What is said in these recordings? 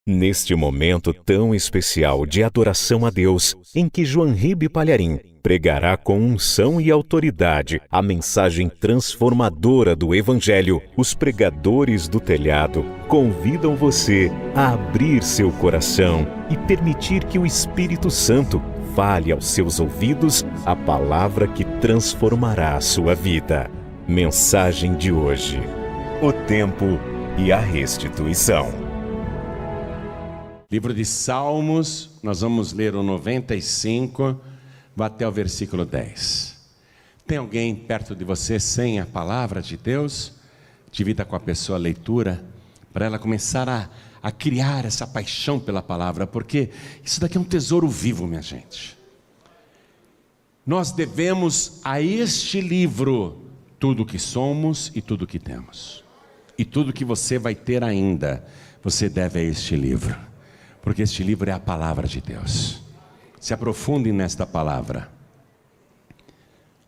Neste momento tão especial de adoração a Deus, em que Joanribe Palharim pregará com unção e autoridade a mensagem transformadora do Evangelho, os pregadores do telhado convidam você a abrir seu coração e permitir que o Espírito Santo fale aos seus ouvidos a palavra que transformará a sua vida. Mensagem de hoje: o tempo e a restituição. Livro de Salmos, nós vamos ler o 95, vá até o versículo 10. Tem alguém perto de você sem a palavra de Deus? Divida com a pessoa a leitura, para ela começar a criar essa paixão pela palavra, porque isso daqui é um tesouro vivo, minha gente. Nós devemos a este livro tudo o que somos e tudo o que temos. E tudo que você vai ter ainda, você deve a este livro. Porque este livro é a palavra de Deus. Se aprofundem nesta palavra.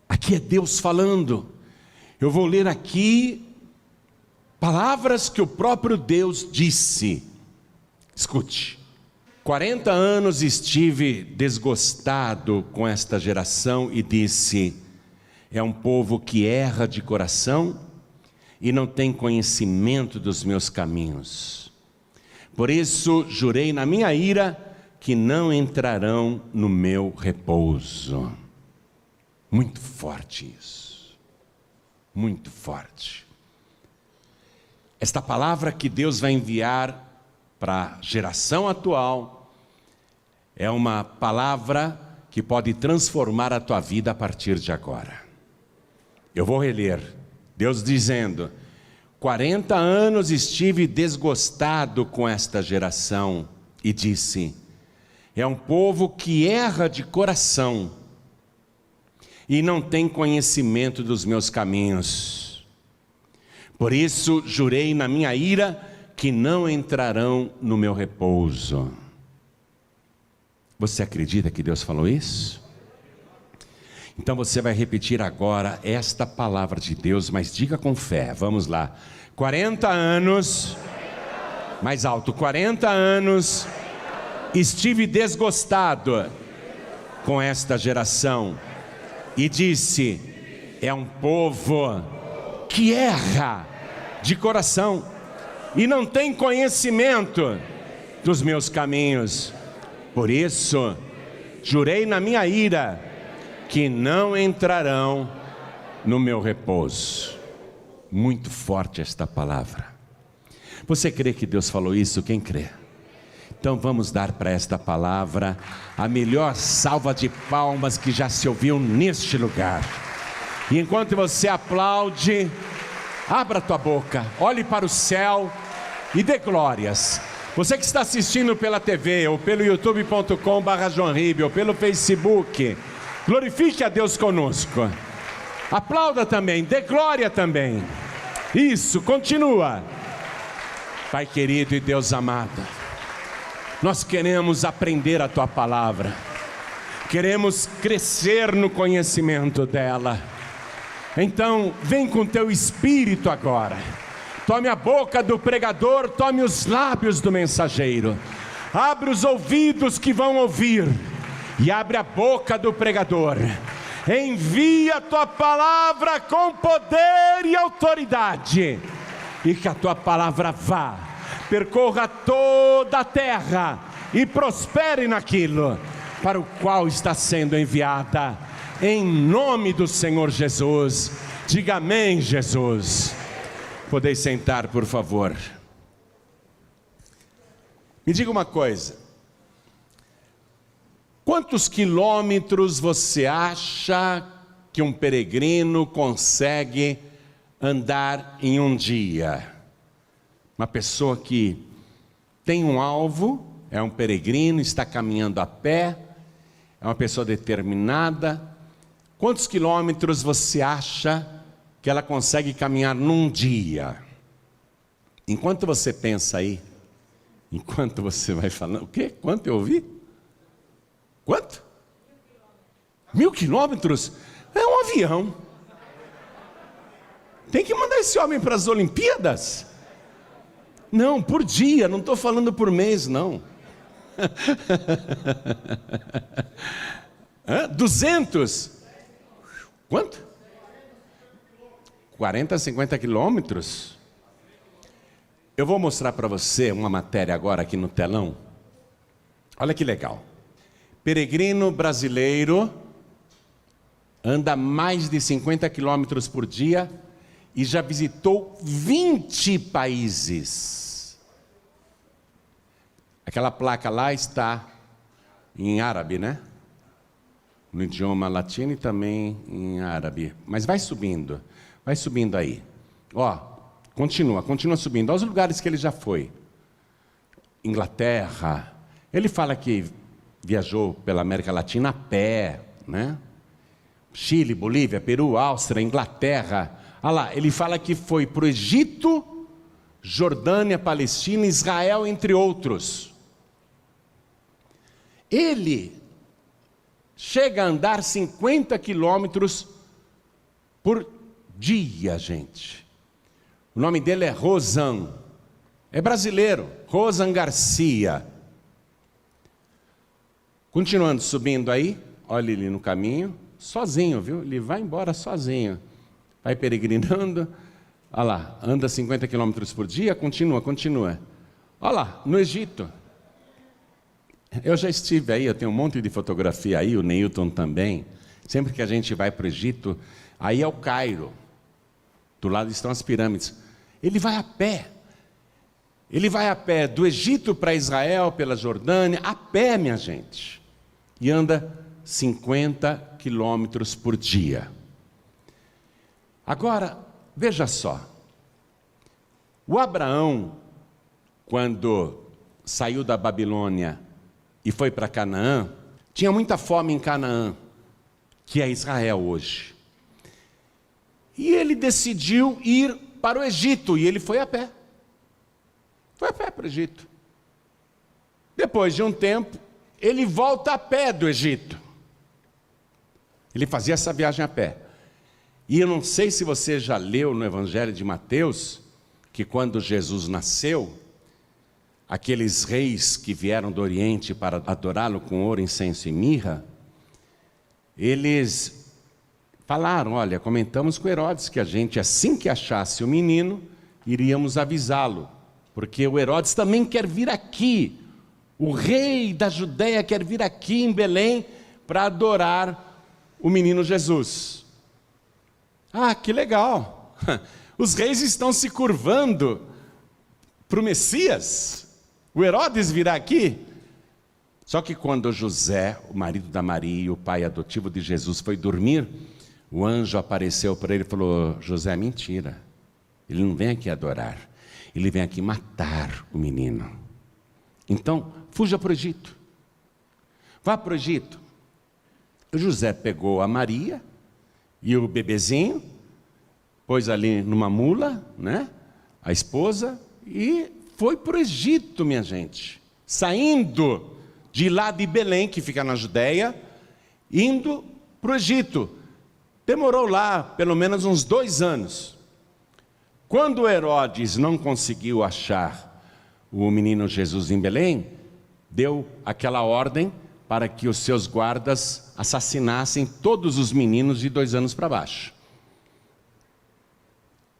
Aqui é Deus falando. Eu vou ler aqui palavras que o próprio Deus disse. Escute. 40 anos estive desgostado com esta geração e disse: é um povo que erra de coração e não tem conhecimento dos meus caminhos. Por isso jurei na minha ira que não entrarão no meu repouso. Muito forte isso. Muito forte. Esta palavra que Deus vai enviar para a geração atual é uma palavra que pode transformar a tua vida a partir de agora. Eu vou reler. Deus dizendo: 40 anos estive desgostado com esta geração e disse: é um povo que erra de coração e não tem conhecimento dos meus caminhos. Por isso jurei na minha ira que não entrarão no meu repouso. Você acredita que Deus falou isso? Então você vai repetir agora esta palavra de Deus, mas diga com fé. Vamos lá. 40 anos, mais alto, 40 anos, estive desgostado com esta geração e disse: é um povo que erra de coração e não tem conhecimento dos meus caminhos. Por isso, jurei na minha ira que não entrarão no meu repouso. Muito forte esta palavra. Você crê que Deus falou isso? Quem crê? Então vamos dar para esta palavra a melhor salva de palmas que já se ouviu neste lugar. E enquanto você aplaude, abra tua boca, olhe para o céu e dê glórias. Você que está assistindo pela TV, ou pelo youtube.com/joanribe, ou pelo Facebook, glorifique a Deus conosco. Aplauda também, dê glória também. Isso, continua. Pai querido e Deus amado, nós queremos aprender a Tua palavra. Queremos crescer no conhecimento dela. Então, vem com Teu Espírito agora. Tome a boca do pregador, tome os lábios do mensageiro. Abre os ouvidos que vão ouvir. E abre a boca do pregador. Envia a tua palavra com poder e autoridade. E que a tua palavra vá, percorra toda a terra e prospere naquilo para o qual está sendo enviada. Em nome do Senhor Jesus. Diga amém, Jesus. Podeis sentar, por favor. Me diga uma coisa. Quantos quilômetros você acha que um peregrino consegue andar em um dia? Uma pessoa que tem um alvo, é um peregrino, está caminhando a pé, é uma pessoa determinada. Quantos quilômetros você acha que ela consegue caminhar num dia? Enquanto você pensa aí, enquanto você vai falando, o quê? Quanto eu ouvi? Quanto? 1000 quilômetros? É um avião. Tem que mandar esse homem para as Olimpíadas. Não, por dia, não estou falando por mês, não. 200? Quanto? 40, 50 quilômetros? Eu vou mostrar para você uma matéria agora aqui no telão. Olha que legal. Peregrino brasileiro anda mais de 50 quilômetros por dia e já visitou 20 países. Aquela placa lá está em árabe, né? No idioma latino e também em árabe. Mas vai subindo aí. Ó, continua subindo. Olha os lugares que ele já foi. Inglaterra. Ele fala que viajou pela América Latina a pé, né? Chile, Bolívia, Peru, Áustria, Inglaterra. Olha lá, ele fala que foi para o Egito, Jordânia, Palestina, Israel, entre outros. Ele chega a andar 50 quilômetros por dia, gente. O nome dele é Rosan. É brasileiro, Rosan Garcia. Continuando subindo aí, olha ele no caminho, sozinho, viu? Ele vai embora sozinho. Vai peregrinando, olha lá, anda 50 quilômetros por dia, continua. Olha lá, no Egito. Eu já estive aí, eu tenho um monte de fotografia aí, o Neilton também. Sempre que a gente vai para o Egito, aí é o Cairo. Do lado estão as pirâmides. Ele vai a pé. Ele vai a pé do Egito para Israel, pela Jordânia, a pé, minha gente. E anda 50 quilômetros por dia. Agora, veja só. O Abraão, quando saiu da Babilônia e foi para Canaã, tinha muita fome em Canaã, que é Israel hoje. E ele decidiu ir para o Egito, e ele foi a pé. Foi a pé para o Egito. Depois de um tempo, ele volta a pé do Egito. Ele fazia essa viagem a pé. E eu não sei se você já leu no Evangelho de Mateus, que quando Jesus nasceu, aqueles reis que vieram do Oriente para adorá-lo com ouro, incenso e mirra, eles falaram, olha, comentamos com Herodes que a gente, assim que achasse o menino, iríamos avisá-lo, porque o Herodes também quer vir aqui, o rei da Judéia quer vir aqui em Belém para adorar o menino Jesus. Ah, que legal! Os reis estão se curvando para o Messias. O Herodes virá aqui. Só que quando José, o marido da Maria e o pai adotivo de Jesus, foi dormir, o anjo apareceu para ele e falou, José, mentira. Ele não vem aqui adorar. Ele vem aqui matar o menino. Então, fuja para o Egito. Vá para o Egito. O José pegou a Maria e o bebezinho, pôs ali numa mula, né? A esposa, e foi para o Egito, minha gente. Saindo de lá de Belém, que fica na Judéia, indo para o Egito. Demorou lá pelo menos uns 2 anos. Quando Herodes não conseguiu achar o menino Jesus em Belém, deu aquela ordem para que os seus guardas assassinassem todos os meninos de 2 anos para baixo.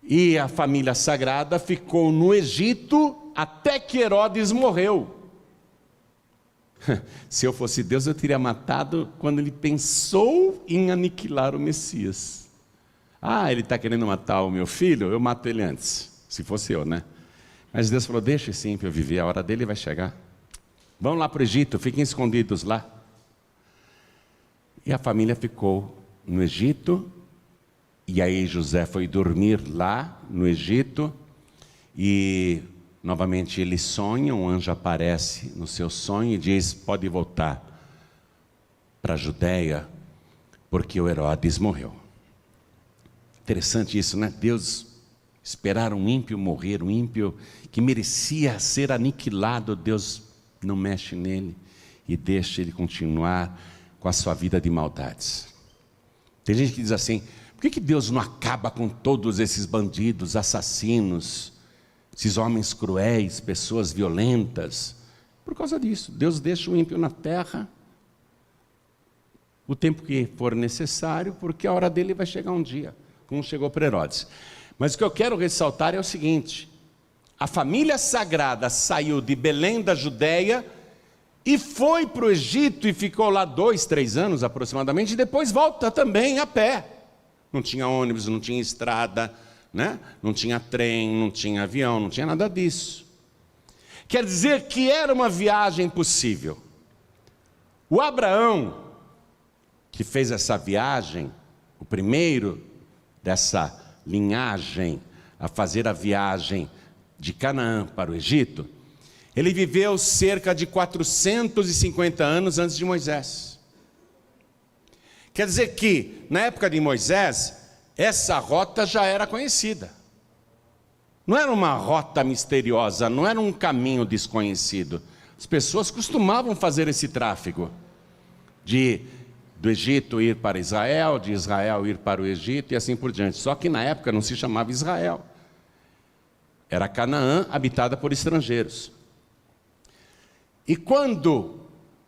E a família sagrada ficou no Egito até que Herodes morreu. Se eu fosse Deus, eu teria matado quando ele pensou em aniquilar o Messias. Ah, ele está querendo matar o meu filho? Eu mato ele antes, se fosse eu, né? Mas Deus falou, deixa esse ímpio viver, a hora dele vai chegar. Vão lá para o Egito, fiquem escondidos lá. E a família ficou no Egito, e aí José foi dormir lá no Egito, e novamente ele sonha, um anjo aparece no seu sonho e diz, pode voltar para a Judéia, porque o Herodes morreu. Interessante isso, né? Deus esperar um ímpio morrer, um ímpio que merecia ser aniquilado, Deus não mexe nele e deixa ele continuar com a sua vida de maldades. Tem gente que diz assim, por que Deus não acaba com todos esses bandidos, assassinos, esses homens cruéis, pessoas violentas. Por causa disso, Deus deixa o ímpio na terra o tempo que for necessário, porque a hora dele vai chegar um dia, como chegou para Herodes. Mas o que eu quero ressaltar é o seguinte: a família sagrada saiu de Belém da Judéia e foi para o Egito e ficou lá 2, 3 anos aproximadamente, e depois volta também a pé. Não tinha ônibus, não tinha estrada, né? Não tinha trem, não tinha avião, não tinha nada disso. Quer dizer que era uma viagem possível. O Abraão, que fez essa viagem, o primeiro dessa linhagem a fazer a viagem de Canaã para o Egito, ele viveu cerca de 450 anos antes de Moisés. Quer dizer que, na época de Moisés, essa rota já era conhecida. Não era uma rota misteriosa, não era um caminho desconhecido. As pessoas costumavam fazer esse tráfego do Egito ir para Israel, de Israel ir para o Egito e assim por diante. Só que na época não se chamava Israel. Era Canaã, habitada por estrangeiros. E quando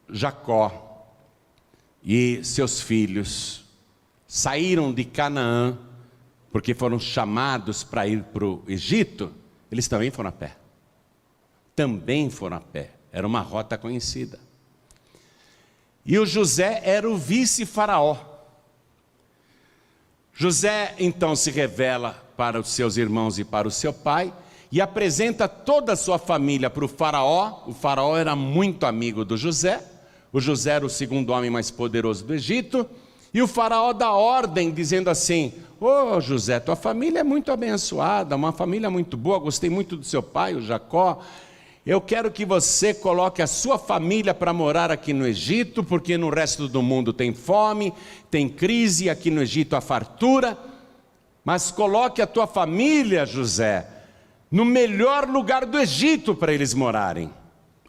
Jacó e seus filhos saíram de Canaã, porque foram chamados para ir para o Egito, eles também foram a pé. Também foram a pé. Era uma rota conhecida. E o José era o vice-faraó. José então se revela para os seus irmãos e para o seu pai e apresenta toda a sua família para o faraó. O faraó era muito amigo do José. O José era o segundo homem mais poderoso do Egito. E o faraó dá ordem dizendo assim: ô José, tua família é muito abençoada, uma família muito boa, gostei muito do seu pai, o Jacó. Eu quero que você coloque a sua família para morar aqui no Egito, porque no resto do mundo tem fome, tem crise, aqui no Egito há fartura. Mas coloque a tua família, José, no melhor lugar do Egito para eles morarem.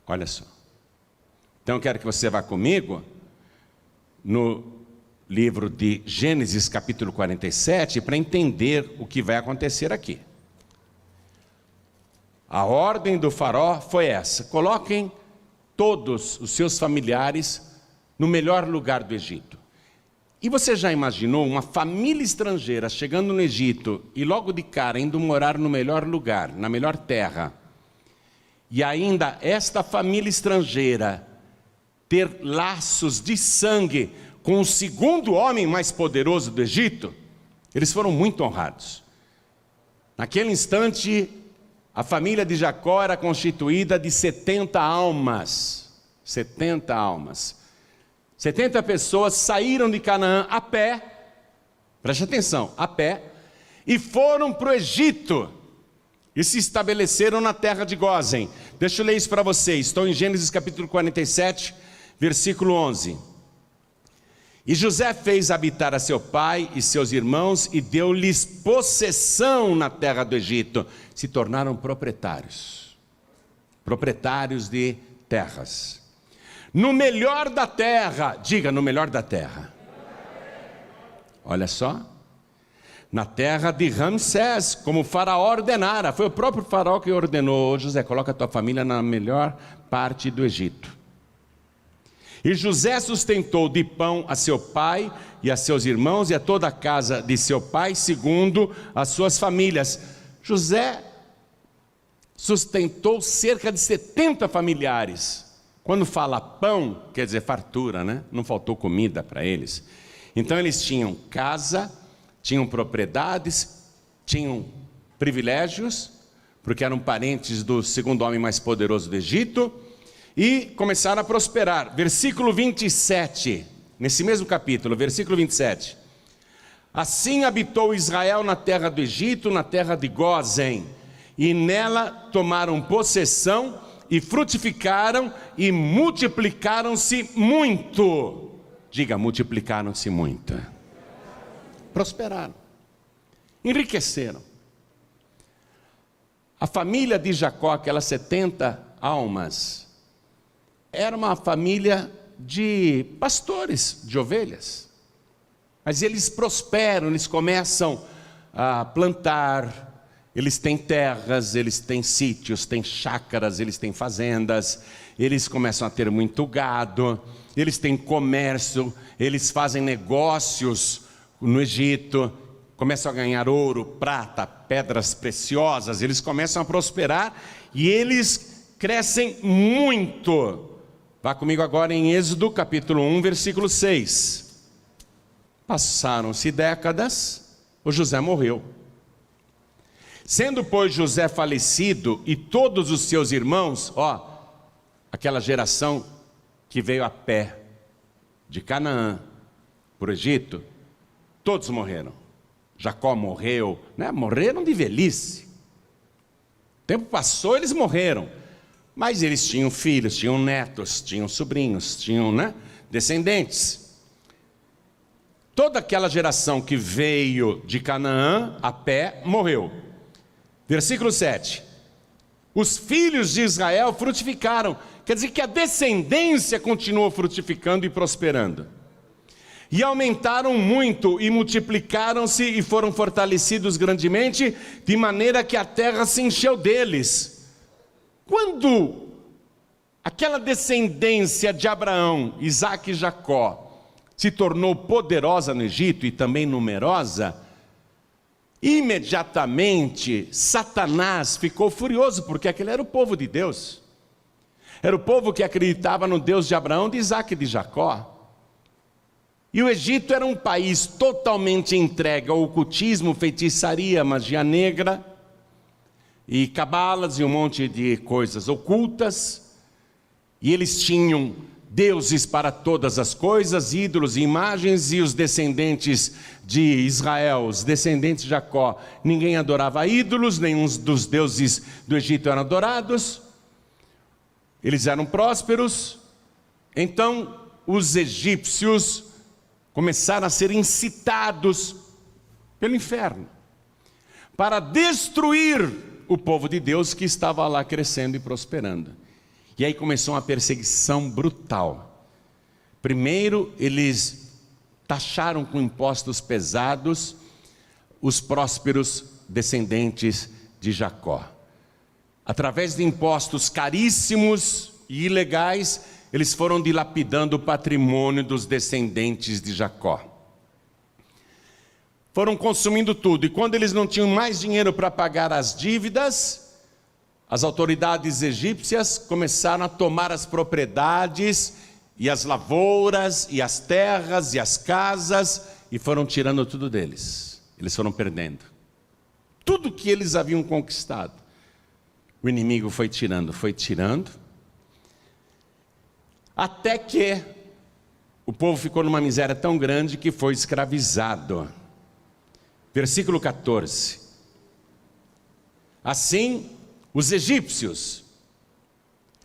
Olha só. Então eu quero que você vá comigo no livro de Gênesis capítulo 47 para entender o que vai acontecer aqui. A ordem do faraó foi essa: coloquem todos os seus familiares no melhor lugar do Egito. E você já imaginou uma família estrangeira chegando no Egito e logo de cara indo morar no melhor lugar, na melhor terra, e ainda esta família estrangeira ter laços de sangue com o segundo homem mais poderoso do Egito? Eles foram muito honrados. Naquele instante, a família de Jacó era constituída de 70 almas. 70 almas. 70 pessoas saíram de Canaã a pé, preste atenção, a pé, e foram para o Egito, e se estabeleceram na terra de Gósen. Deixa eu ler isso para vocês, estou em Gênesis capítulo 47, versículo 11. E José fez habitar a seu pai e seus irmãos, e deu-lhes possessão na terra do Egito. Se tornaram proprietários de terras. No melhor da terra, diga, no melhor da terra. Olha só, na terra de Ramsés, como o faraó ordenara. Foi o próprio faraó que ordenou: José, coloca a tua família na melhor parte do Egito. E José sustentou de pão a seu pai e a seus irmãos e a toda a casa de seu pai, segundo as suas famílias. José sustentou cerca de 70 familiares. Quando fala pão, quer dizer fartura, né? Não faltou comida para eles. Então eles tinham casa, tinham propriedades, tinham privilégios, porque eram parentes do segundo homem mais poderoso do Egito, e começaram a prosperar. Versículo 27, nesse mesmo capítulo, versículo 27. Assim habitou Israel na terra do Egito, na terra de Gósen, e nela tomaram possessão, e frutificaram, e multiplicaram-se muito. Diga, multiplicaram-se muito. Prosperaram, enriqueceram. A família de Jacó, aquelas 70 almas, era uma família de pastores de ovelhas. Mas eles prosperam, eles começam a plantar, Eles têm terras, eles têm sítios, têm chácaras, eles têm fazendas, eles começam a ter muito gado, eles têm comércio, eles fazem negócios no Egito, começam a ganhar ouro, prata, pedras preciosas, eles começam a prosperar e eles crescem muito. Vá comigo agora em Êxodo capítulo 1, versículo 6. Passaram-se décadas, o José morreu. Sendo, pois, José falecido e todos os seus irmãos, aquela geração que veio a pé de Canaã para o Egito, todos morreram. Jacó morreu, morreram de velhice. O tempo passou, eles morreram. Mas eles tinham filhos, tinham netos, tinham sobrinhos, tinham descendentes. Toda aquela geração que veio de Canaã a pé morreu. Versículo 7. Os filhos de Israel frutificaram. Quer dizer que a descendência continuou frutificando e prosperando. E aumentaram muito, e multiplicaram-se, e foram fortalecidos grandemente, de maneira que a terra se encheu deles. Quando aquela descendência de Abraão, Isaque e Jacó se tornou poderosa no Egito e também numerosa, imediatamente Satanás ficou furioso, porque aquele era o povo de Deus. Era o povo que acreditava no Deus de Abraão, de Isaque e de Jacó. E o Egito era um país totalmente entregue ao ocultismo, feitiçaria, magia negra, e cabalas e um monte de coisas ocultas. E eles tinham deuses para todas as coisas, ídolos e imagens, e os descendentes de Israel, os descendentes de Jacó, ninguém adorava ídolos, nenhum dos deuses do Egito eram adorados. Eles eram prósperos. Então os egípcios começaram a ser incitados pelo inferno para destruir o povo de Deus que estava lá crescendo e prosperando. E aí começou uma perseguição brutal. Primeiro eles taxaram com impostos pesados os prósperos descendentes de Jacó. Através de impostos caríssimos e ilegais, eles foram dilapidando o patrimônio dos descendentes de Jacó. Foram consumindo tudo, e quando eles não tinham mais dinheiro para pagar as dívidas, as autoridades egípcias começaram a tomar as propriedades, e as lavouras, e as terras, e as casas, e foram tirando tudo deles. Eles foram perdendo tudo que eles haviam conquistado. O inimigo foi tirando, até que o povo ficou numa miséria tão grande que foi escravizado. Versículo 14. Assim, os egípcios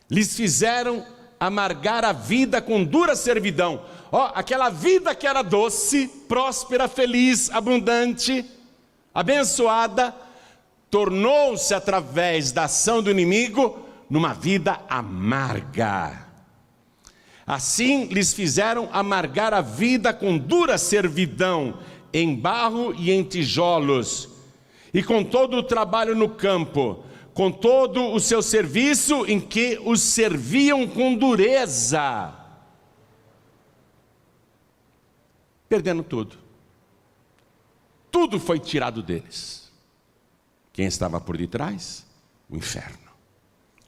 lhes fizeram amargar a vida com dura servidão. Aquela vida que era doce, próspera, feliz, abundante, abençoada, tornou-se através da ação do inimigo numa vida amarga. Assim lhes fizeram amargar a vida com dura servidão, em barro e em tijolos, e com todo o trabalho no campo, com todo o seu serviço em que os serviam com dureza, perdendo tudo. Tudo foi tirado deles. Quem estava por detrás? O inferno,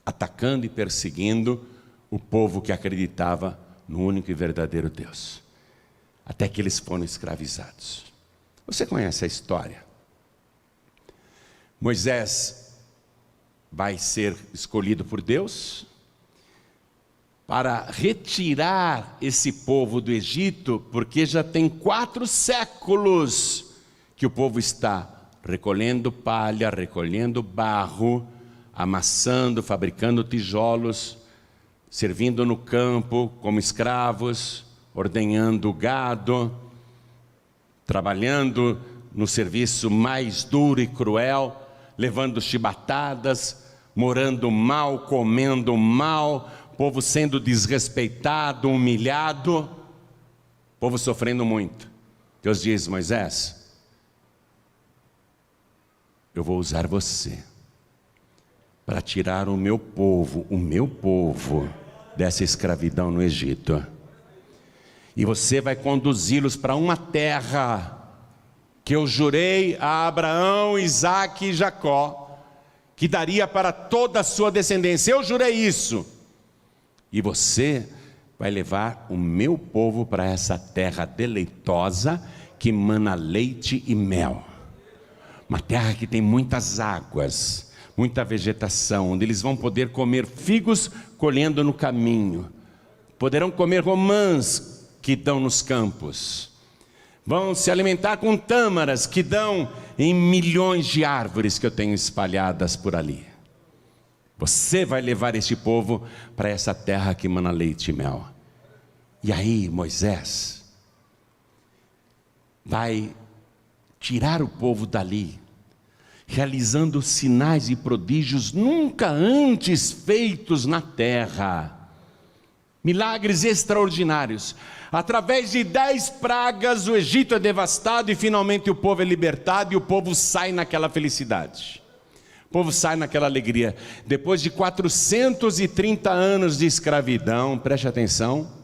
atacando e perseguindo o povo que acreditava no único e verdadeiro Deus, até que eles foram escravizados. Você conhece a história? Moisés vai ser escolhido por Deus para retirar esse povo do Egito, porque já tem 4 séculos que o povo está recolhendo palha, recolhendo barro, amassando, fabricando tijolos, servindo no campo como escravos, ordenhando gado, trabalhando no serviço mais duro e cruel, levando chibatadas, morando mal, comendo mal, povo sendo desrespeitado, humilhado, povo sofrendo muito. Deus diz: Moisés, eu vou usar você para tirar o meu povo, dessa escravidão no Egito. E você vai conduzi-los para uma terra que eu jurei a Abraão, Isaque e Jacó, que daria para toda a sua descendência. Eu jurei isso. E você vai levar o meu povo para essa terra deleitosa que mana leite e mel. Uma terra que tem muitas águas, muita vegetação, onde eles vão poder comer figos colhendo no caminho. Poderão comer romãs que dão nos campos. Vão se alimentar com tâmaras que dão em milhões de árvores que eu tenho espalhadas por ali. Você vai levar este povo para essa terra que mana leite e mel. E aí Moisés vai tirar o povo dali, realizando sinais e prodígios nunca antes feitos na terra. Milagres extraordinários. Através de 10 pragas o Egito é devastado e finalmente o povo é libertado e o povo sai naquela felicidade. O povo sai naquela alegria. Depois de 430 anos de escravidão, preste atenção.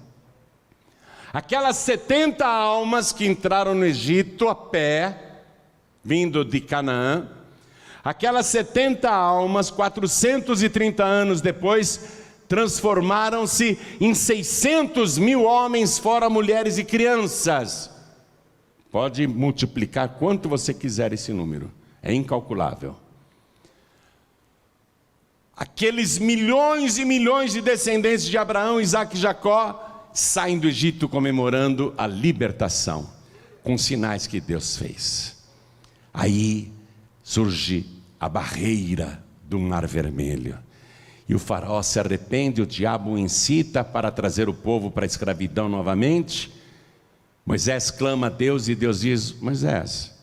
Aquelas 70 almas que entraram no Egito a pé, vindo de Canaã, aquelas 70 almas, 430 anos depois, transformaram-se em 600 mil homens, fora mulheres e crianças. Pode multiplicar quanto você quiser esse número, é incalculável. Aqueles milhões e milhões de descendentes de Abraão, Isaque e Jacó saem do Egito comemorando a libertação, com sinais que Deus fez. Aí surge a barreira do Mar Vermelho. E o faraó se arrepende, o diabo o incita para trazer o povo para a escravidão novamente. Moisés clama a Deus e Deus diz: Moisés,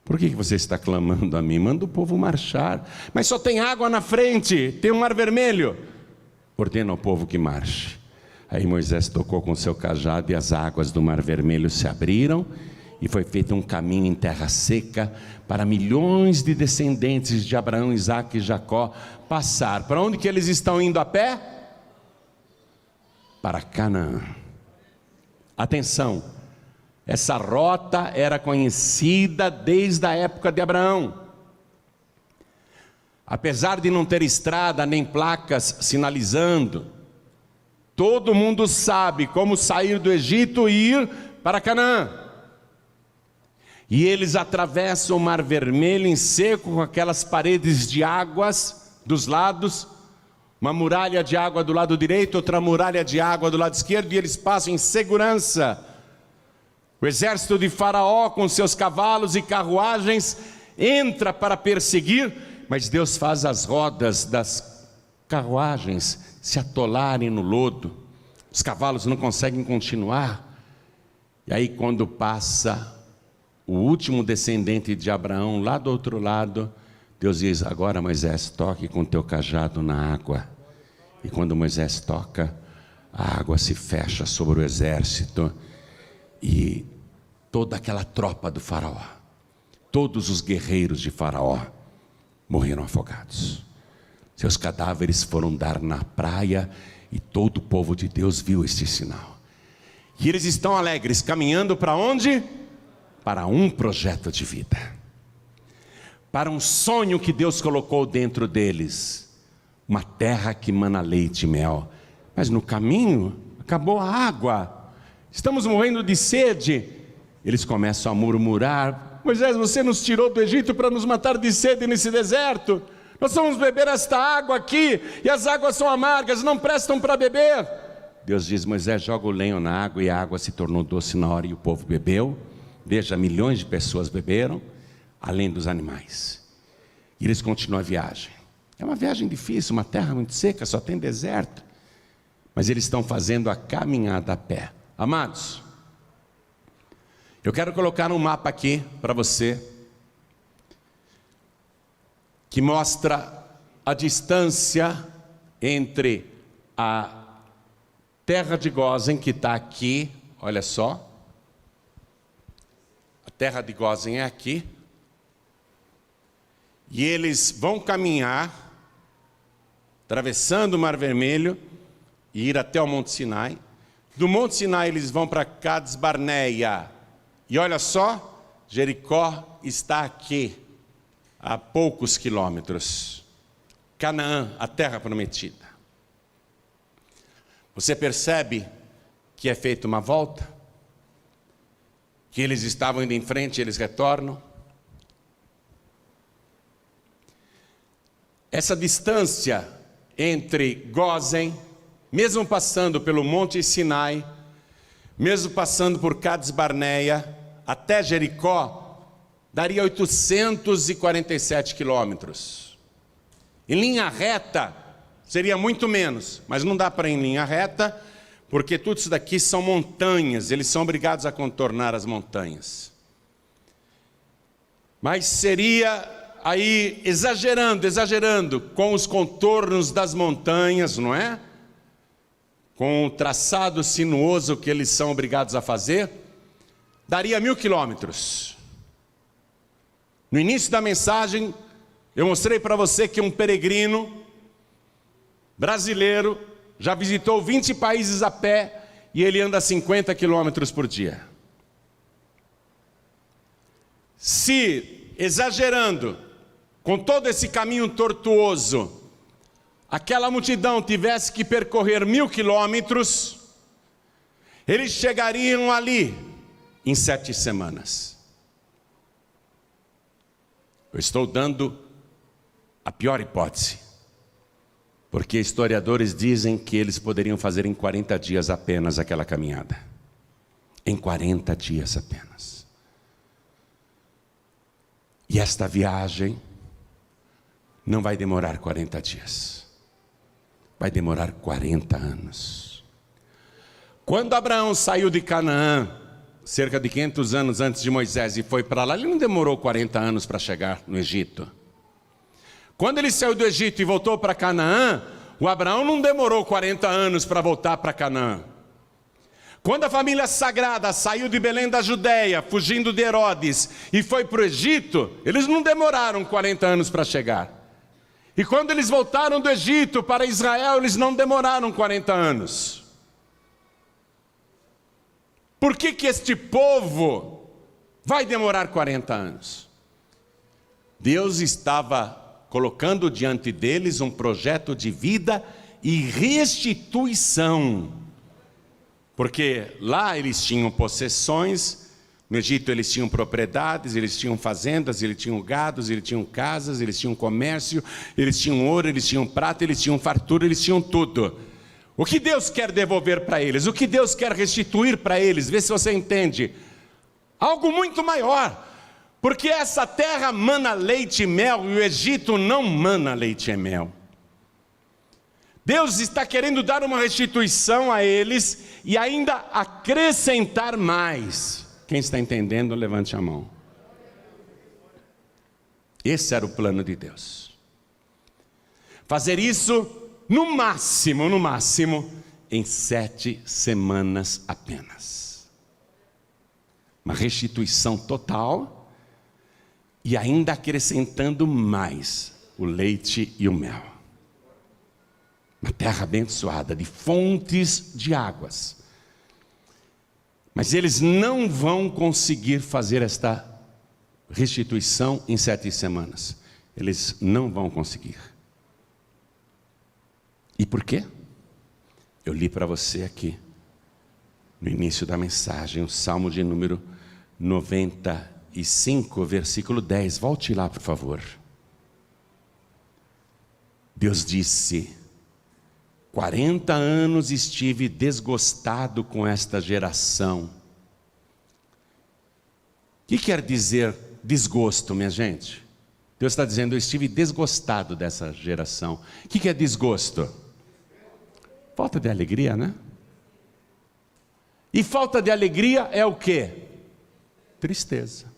por que você está clamando a mim? Manda o povo marchar. Mas só tem água na frente, tem um mar vermelho. Ordena ao povo que marche. Aí Moisés tocou com seu cajado e as águas do Mar Vermelho se abriram e foi feito um caminho em terra seca para milhões de descendentes de Abraão, Isaque e Jacó passar. Para onde que eles estão indo a pé? Para Canaã. Atenção, essa rota era conhecida desde a época de Abraão. Apesar de não ter estrada nem placas sinalizando, todo mundo sabe como sair do Egito e ir para Canaã. E eles atravessam o Mar Vermelho em seco, com aquelas paredes de águas dos lados, uma muralha de água do lado direito, outra muralha de água do lado esquerdo, e eles passam em segurança. O exército de Faraó, com seus cavalos e carruagens, entra para perseguir, mas Deus faz as rodas das carruagens se atolarem no lodo. Os cavalos não conseguem continuar. E aí, quando passa o último descendente de Abraão lá do outro lado, Deus diz: agora Moisés, toque com teu cajado na água. E quando Moisés toca, a água se fecha sobre o exército e toda aquela tropa do faraó, todos os guerreiros de Faraó morreram afogados. Seus cadáveres foram dar na praia e todo o povo de Deus viu este sinal. E eles estão alegres, caminhando para onde? Para um projeto de vida, para um sonho que Deus colocou dentro deles, uma terra que mana leite e mel. Mas no caminho acabou a água, estamos morrendo de sede. Eles começam a murmurar: Moisés, você nos tirou do Egito para nos matar de sede nesse deserto. Nós vamos beber esta água aqui e as águas são amargas, não prestam para beber. Deus diz: Moisés, joga o lenho na água, e a água se tornou doce na hora e o povo bebeu. Veja, milhões de pessoas beberam, além dos animais. E eles continuam a viagem. É uma viagem difícil, uma terra muito seca, só tem deserto. Mas eles estão fazendo a caminhada a pé. Amados, eu quero colocar um mapa aqui para você, que mostra a distância entre a terra de Gósen, que está aqui, olha só. A terra de Gósen é aqui. E eles vão caminhar, atravessando o Mar Vermelho, e ir até o Monte Sinai. Do Monte Sinai eles vão para Cades Barneia. E olha só, Jericó está aqui, a poucos quilômetros. Canaã, a terra prometida. Você percebe que é feita uma volta? Que eles estavam indo em frente e eles retornam? Essa distância entre Gósen, mesmo passando pelo Monte Sinai, mesmo passando por Cades Barneia, até Jericó, daria 847 quilômetros. Em linha reta, seria muito menos, mas não dá para ir em linha reta, porque tudo isso daqui são montanhas, eles são obrigados a contornar as montanhas. Mas seria aí exagerando com os contornos das montanhas, não é? Com o traçado sinuoso que eles são obrigados a fazer, daria 1000 quilômetros. No início da mensagem, eu mostrei para você que um peregrino brasileiro já visitou 20 países a pé e ele anda 50 quilômetros por dia. Se, exagerando, com todo esse caminho tortuoso, aquela multidão tivesse que percorrer 1000 quilômetros, eles chegariam ali em 7 semanas. Eu estou dando a pior hipótese, porque historiadores dizem que eles poderiam fazer em 40 dias apenas aquela caminhada. Em 40 dias apenas. E esta viagem não vai demorar 40 dias. Vai demorar 40 anos. Quando Abraão saiu de Canaã, cerca de 500 anos antes de Moisés, e foi para lá, ele não demorou 40 anos para chegar no Egito. Quando ele saiu do Egito e voltou para Canaã, o Abraão não demorou 40 anos para voltar para Canaã. Quando a família sagrada saiu de Belém da Judéia, fugindo de Herodes, e foi para o Egito, eles não demoraram 40 anos para chegar. E quando eles voltaram do Egito para Israel, eles não demoraram 40 anos. Por que que este povo vai demorar 40 anos? Deus estava colocando diante deles um projeto de vida e restituição. Porque lá eles tinham possessões, no Egito eles tinham propriedades, eles tinham fazendas, eles tinham gados, eles tinham casas, eles tinham comércio, eles tinham ouro, eles tinham prata, eles tinham fartura, eles tinham tudo. O que Deus quer devolver para eles? O que Deus quer restituir para eles? Vê se você entende. Algo muito maior. Porque essa terra mana leite e mel e o Egito não mana leite e mel. Deus está querendo dar uma restituição a eles e ainda acrescentar mais. Quem está entendendo, levante a mão. Esse era o plano de Deus. Fazer isso no máximo, em 7 semanas apenas. Uma restituição total e ainda acrescentando mais o leite e o mel. Uma terra abençoada de fontes de águas. Mas eles não vão conseguir fazer esta restituição em 7 semanas. Eles não vão conseguir. E por quê? Eu li para você aqui, no início da mensagem, o Salmo de número 95, versículo 10. Volte lá, por favor. Deus disse: 40 anos estive desgostado com esta geração. O que quer dizer desgosto, minha gente? Deus está dizendo: eu estive desgostado dessa geração. O que é desgosto? Falta de alegria, né? E falta de alegria é o quê? Tristeza.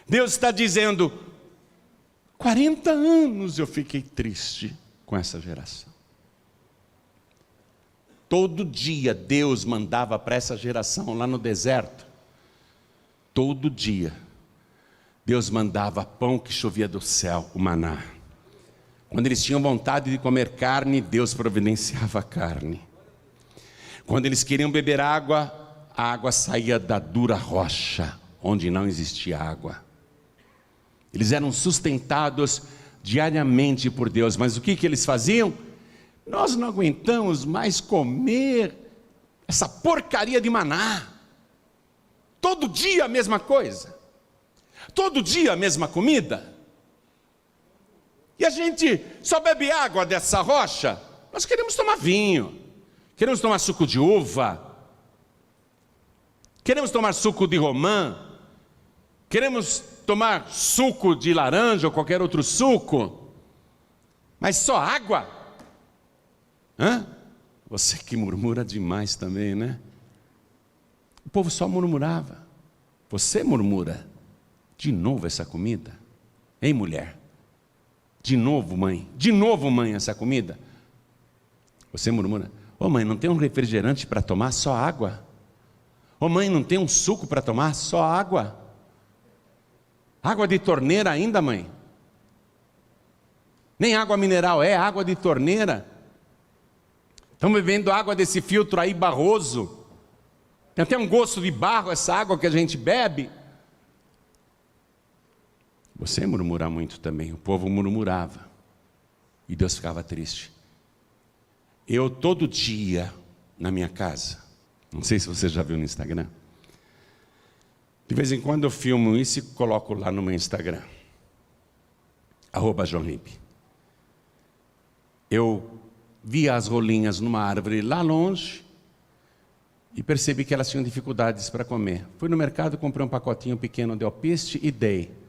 Deus está dizendo: 40 anos eu fiquei triste com essa geração. Todo dia Deus mandava para essa geração lá no deserto. Todo dia Deus mandava pão que chovia do céu, o maná. Quando eles tinham vontade de comer carne, Deus providenciava a carne. Quando eles queriam beber água, a água saía da dura rocha, onde não existia água. Eles eram sustentados diariamente por Deus, mas o que eles faziam? Nós não aguentamos mais comer essa porcaria de maná. Todo dia a mesma coisa. Todo dia a mesma comida. E a gente só bebe água dessa rocha. Nós queremos tomar vinho, queremos tomar suco de uva, queremos tomar suco de romã, queremos tomar suco de laranja ou qualquer outro suco, mas só água? Você que murmura demais também, né? O povo só murmurava. Você murmura. De novo essa comida? Hein, mulher? De novo, mãe? De novo, mãe, essa comida? Você murmura. Ô, mãe, não tem um refrigerante para tomar? Só água. Ô, mãe, não tem um suco para tomar? Só água. Água de torneira ainda, mãe? Nem água mineral é água de torneira. Estamos bebendo água desse filtro aí barroso. Tem até um gosto de barro essa água que a gente bebe. Você murmura muito também. O povo murmurava. E Deus ficava triste. Eu todo dia na minha casa, não sei se você já viu no Instagram, de vez em quando eu filmo isso e coloco lá no meu Instagram, @JoãoRibe. Eu vi as rolinhas numa árvore lá longe e percebi que elas tinham dificuldades para comer. Fui no mercado, comprei um pacotinho pequeno de alpiste e dei.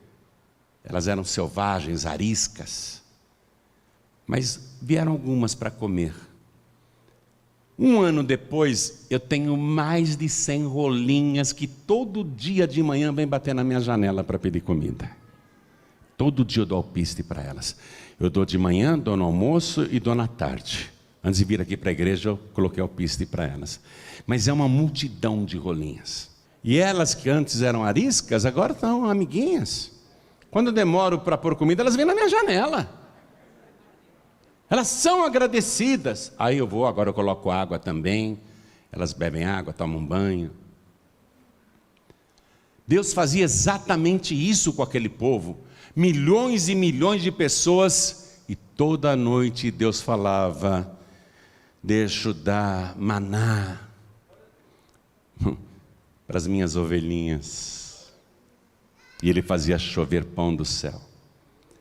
Elas eram selvagens, ariscas, mas vieram algumas para comer. Um ano depois, eu tenho mais de 100 rolinhas que todo dia de manhã vem bater na minha janela para pedir comida. Todo dia eu dou alpiste para elas. Eu dou de manhã, dou no almoço e dou na tarde. Antes de vir aqui para a igreja, eu coloquei alpiste para elas. Mas é uma multidão de rolinhas. E elas que antes eram ariscas, agora estão amiguinhas. Quando eu demoro para pôr comida, elas vêm na minha janela. Elas são agradecidas. Aí eu vou, agora eu coloco água também. Elas bebem água, tomam banho. Deus fazia exatamente isso com aquele povo. Milhões e milhões de pessoas. E toda noite Deus falava: deixa eu dar maná para as minhas ovelhinhas. E Ele fazia chover pão do céu.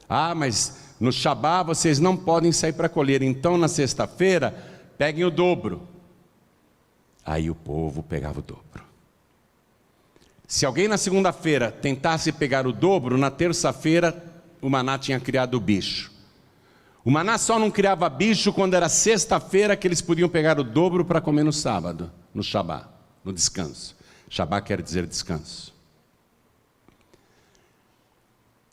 Ah, mas no Shabá vocês não podem sair para colher, então na sexta-feira peguem o dobro. Aí o povo pegava o dobro. Se alguém na segunda-feira tentasse pegar o dobro, na terça-feira o maná tinha criado o bicho. O maná só não criava bicho quando era sexta-feira, que eles podiam pegar o dobro para comer no sábado, no Shabá, no descanso. Shabá quer dizer descanso.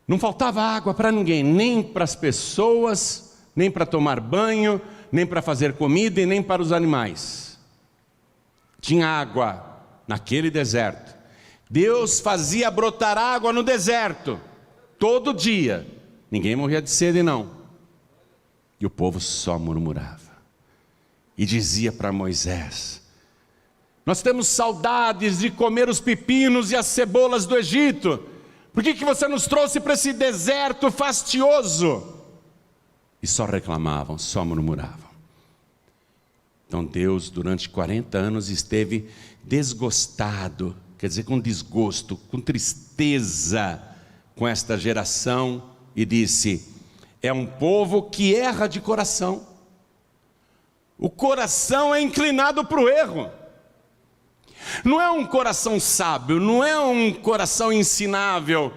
Não faltava água para ninguém, nem para as pessoas, nem para tomar banho, nem para fazer comida e nem para os animais. Tinha água naquele deserto. Deus fazia brotar água no deserto, todo dia. Ninguém morria de sede não. E o povo só murmurava. E dizia para Moisés: nós temos saudades de comer os pepinos e as cebolas do Egito. Por que você nos trouxe para esse deserto fastioso? E só reclamavam, só murmuravam. Então Deus, durante 40 anos, esteve desgostado, quer dizer, com desgosto, com tristeza com esta geração, e disse: é um povo que erra de coração. O coração é inclinado para o erro. Não é um coração sábio, não é um coração ensinável.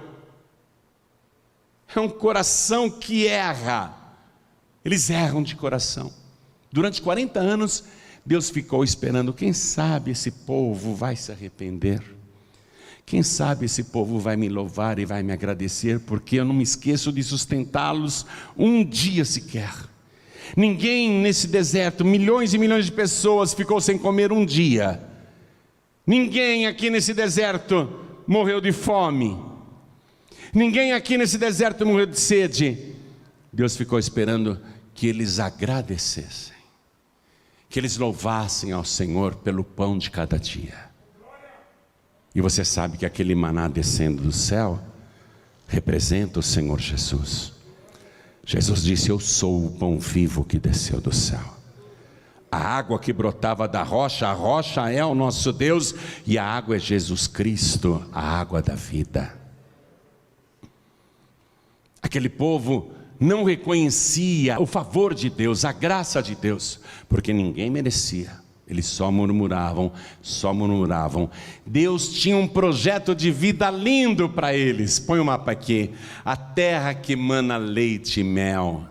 É um coração que erra. Eles erram de coração. Durante 40 anos, Deus ficou esperando. Quem sabe esse povo vai se arrepender? Quem sabe esse povo vai me louvar e vai me agradecer, porque eu não me esqueço de sustentá-los um dia sequer. Ninguém nesse deserto, milhões e milhões de pessoas, ficou sem comer um dia. Ninguém aqui nesse deserto morreu de fome. ninguém aqui nesse deserto morreu de sede. Deus ficou esperando que eles agradecessem, que eles louvassem ao Senhor pelo pão de cada dia. E você sabe que aquele maná descendo do céu representa o Senhor Jesus. Jesus disse: eu sou o pão vivo que desceu do céu. A água que brotava da rocha, a rocha é o nosso Deus, e a água é Jesus Cristo, a água da vida. Aquele povo não reconhecia o favor de Deus, a graça de Deus, porque ninguém merecia. Eles só murmuravam, só murmuravam. Deus tinha um projeto de vida lindo para eles. Põe o mapa aqui. A terra que mana leite e mel.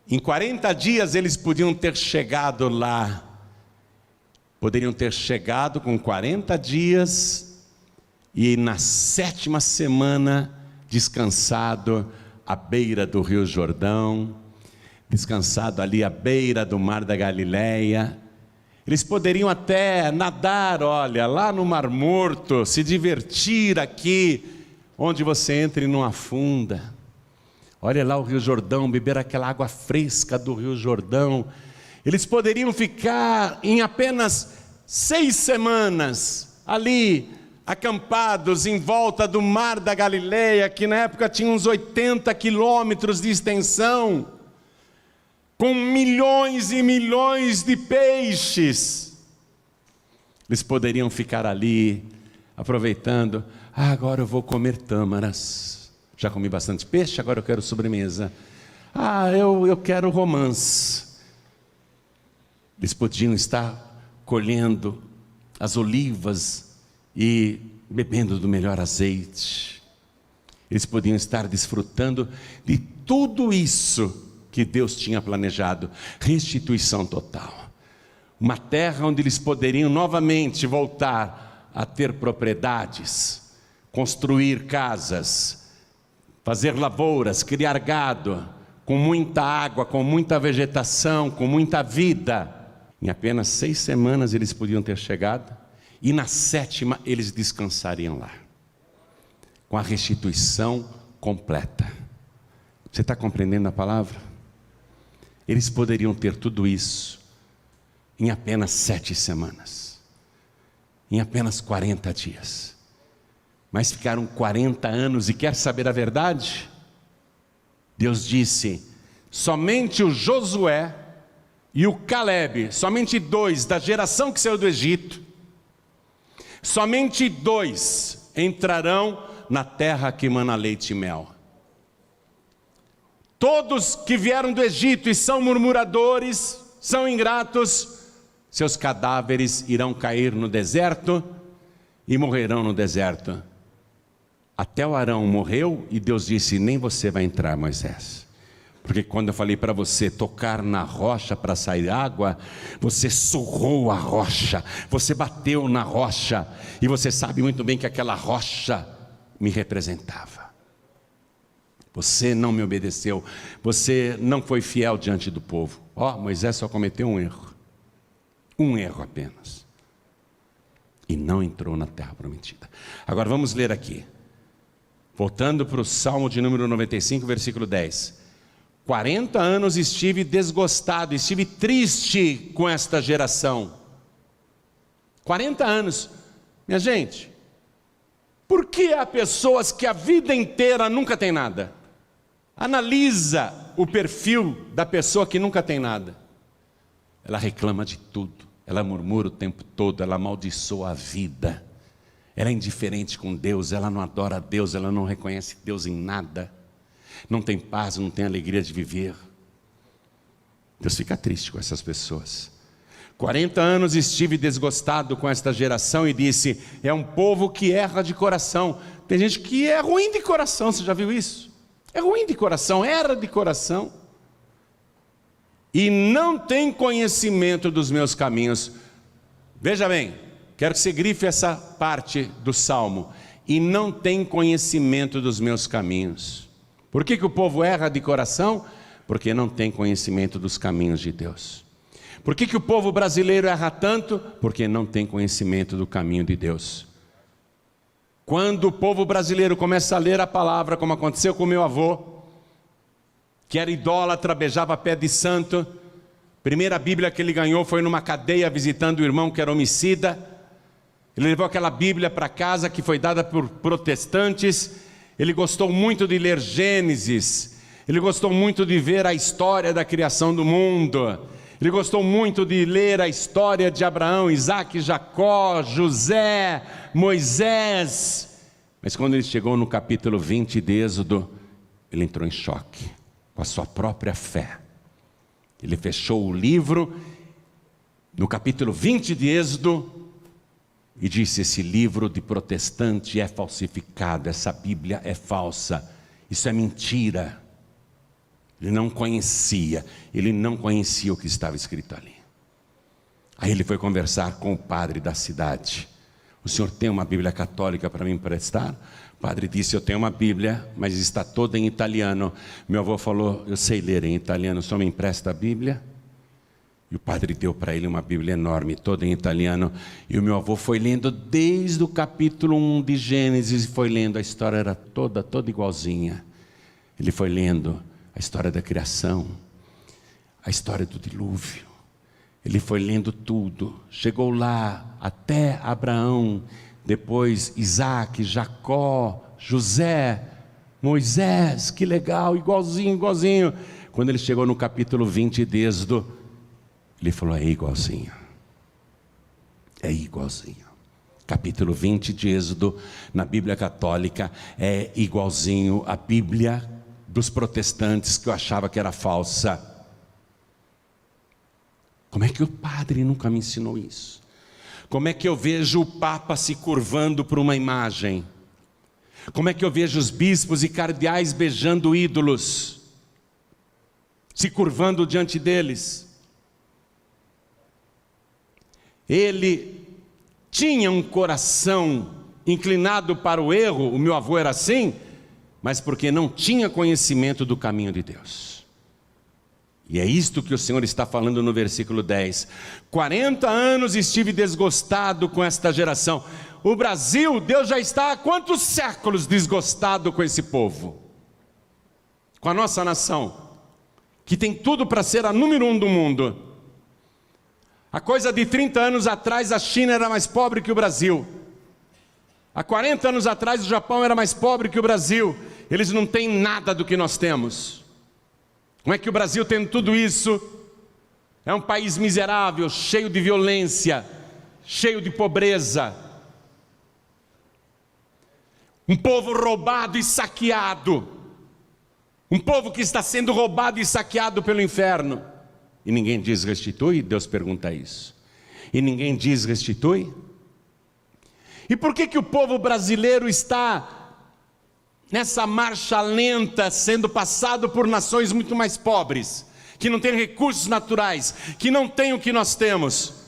Em 40 dias eles podiam ter chegado lá. Poderiam ter chegado com 40 dias e na 7ª semana descansado à beira do Rio Jordão, descansado ali à beira do Mar da Galileia. Eles poderiam até nadar, olha, lá no Mar Morto, se divertir aqui, onde você entra e não afunda. Olha lá o Rio Jordão, beber aquela água fresca do Rio Jordão. Eles poderiam ficar em apenas 6 semanas ali, acampados em volta do Mar da Galileia, que na época tinha uns 80 quilômetros de extensão, com milhões e milhões de peixes. Eles poderiam ficar ali, aproveitando: agora eu vou comer tâmaras. Já comi bastante peixe, agora eu quero sobremesa. Eu quero romãs. Eles podiam estar colhendo as olivas e bebendo do melhor azeite. Eles podiam estar desfrutando de tudo isso que Deus tinha planejado. Restituição total. Uma terra onde eles poderiam novamente voltar a ter propriedades, construir casas, fazer lavouras, criar gado, com muita água, com muita vegetação, com muita vida. Em apenas 6 semanas eles podiam ter chegado, e na 7ª eles descansariam lá, com a restituição completa. Você está compreendendo a palavra? Eles poderiam ter tudo isso em apenas 7 semanas, em apenas 40 dias. Mas ficaram 40 anos, e quer saber a verdade? Deus disse: somente o Josué e o Calebe, somente 2 da geração que saiu do Egito, somente 2 entrarão na terra que mana leite e mel. Todos que vieram do Egito e são murmuradores, são ingratos, seus cadáveres irão cair no deserto e morrerão no deserto. Até o Arão morreu e Deus disse: nem você vai entrar, Moisés. Porque quando eu falei para você tocar na rocha para sair água, você surrou a rocha, você bateu na rocha, e você sabe muito bem que aquela rocha me representava. Você não me obedeceu, você não foi fiel diante do povo. Moisés só cometeu um erro apenas, e não entrou na terra prometida. Agora vamos ler aqui, voltando para o Salmo de número 95, versículo 10. 40 anos estive desgostado, estive triste com esta geração. 40 anos, minha gente. Por que há pessoas que a vida inteira nunca tem nada? Analisa o perfil da pessoa que nunca tem nada. Ela reclama de tudo, ela murmura o tempo todo, ela amaldiçoa a vida, ela é indiferente com Deus, ela não adora a Deus, ela não reconhece Deus em nada, não tem paz, não tem alegria de viver. Deus fica triste com essas pessoas. 40 anos estive desgostado com esta geração, e disse: é um povo que erra de coração. Tem gente que é ruim de coração, você já viu isso? É ruim de coração, erra de coração, e não tem conhecimento dos meus caminhos. Veja bem, quero que você grife essa parte do Salmo: e não tem conhecimento dos meus caminhos. Por que o povo erra de coração? Porque não tem conhecimento dos caminhos de Deus. Por que o povo brasileiro erra tanto? Porque não tem conhecimento do caminho de Deus. Quando o povo brasileiro começa a ler a palavra, como aconteceu com meu avô, que era idólatra, beijava pé de santo, primeira Bíblia que ele ganhou foi numa cadeia visitando o irmão que era homicida. Ele levou aquela Bíblia para casa que foi dada por protestantes. Ele gostou muito de ler Gênesis, ele gostou muito de ver a história da criação do mundo, ele gostou muito de ler a história de Abraão, Isaac, Jacó, José, Moisés. Mas quando ele chegou no capítulo 20 de Êxodo, ele entrou em choque com a sua própria fé. Ele fechou o livro no capítulo 20 de Êxodo e disse: esse livro de protestante é falsificado, essa Bíblia é falsa, isso é mentira. Ele não conhecia o que estava escrito ali. Aí ele foi conversar com o padre da cidade. O senhor tem uma Bíblia católica para me emprestar? O padre disse: eu tenho uma Bíblia, mas está toda em italiano. Meu avô falou: eu sei ler em italiano, só me empresta a Bíblia? E o padre deu para ele uma Bíblia enorme, toda em italiano. E o meu avô foi lendo desde o capítulo 1 de Gênesis, e foi lendo, a história era toda igualzinha. Ele foi lendo a história da criação, a história do dilúvio. Ele foi lendo tudo, chegou lá até Abraão, depois Isaac, Jacó, José, Moisés. Que legal, igualzinho. Quando ele chegou no capítulo 20 de Êxodo, ele falou: é igualzinho. Capítulo 20 de Êxodo, na Bíblia católica, é igualzinho à Bíblia dos protestantes, que eu achava que era falsa. Como é que o padre nunca me ensinou isso? Como é que eu vejo o Papa se curvando para uma imagem? Como é que eu vejo os bispos e cardeais beijando ídolos, se curvando diante deles? Ele tinha um coração inclinado para o erro, o meu avô era assim, mas porque não tinha conhecimento do caminho de Deus. E é isto que o Senhor está falando no versículo 10. 40 anos estive desgostado com esta geração. O Brasil, Deus já está há quantos séculos desgostado com esse povo? Com a nossa nação, que tem tudo para ser a número 1 do mundo. Há coisa de 30 anos atrás, a China era mais pobre que o Brasil. Há 40 anos atrás, o Japão era mais pobre que o Brasil. Eles não têm nada do que nós temos. Como é que o Brasil, tendo tudo isso, é um país miserável, cheio de violência, cheio de pobreza? Um povo roubado e saqueado. Um povo que está sendo roubado e saqueado pelo inferno. E ninguém diz restitui? Deus pergunta isso. E ninguém diz restitui? E por que o povo brasileiro está nessa marcha lenta, sendo passado por nações muito mais pobres, que não têm recursos naturais, que não têm o que nós temos?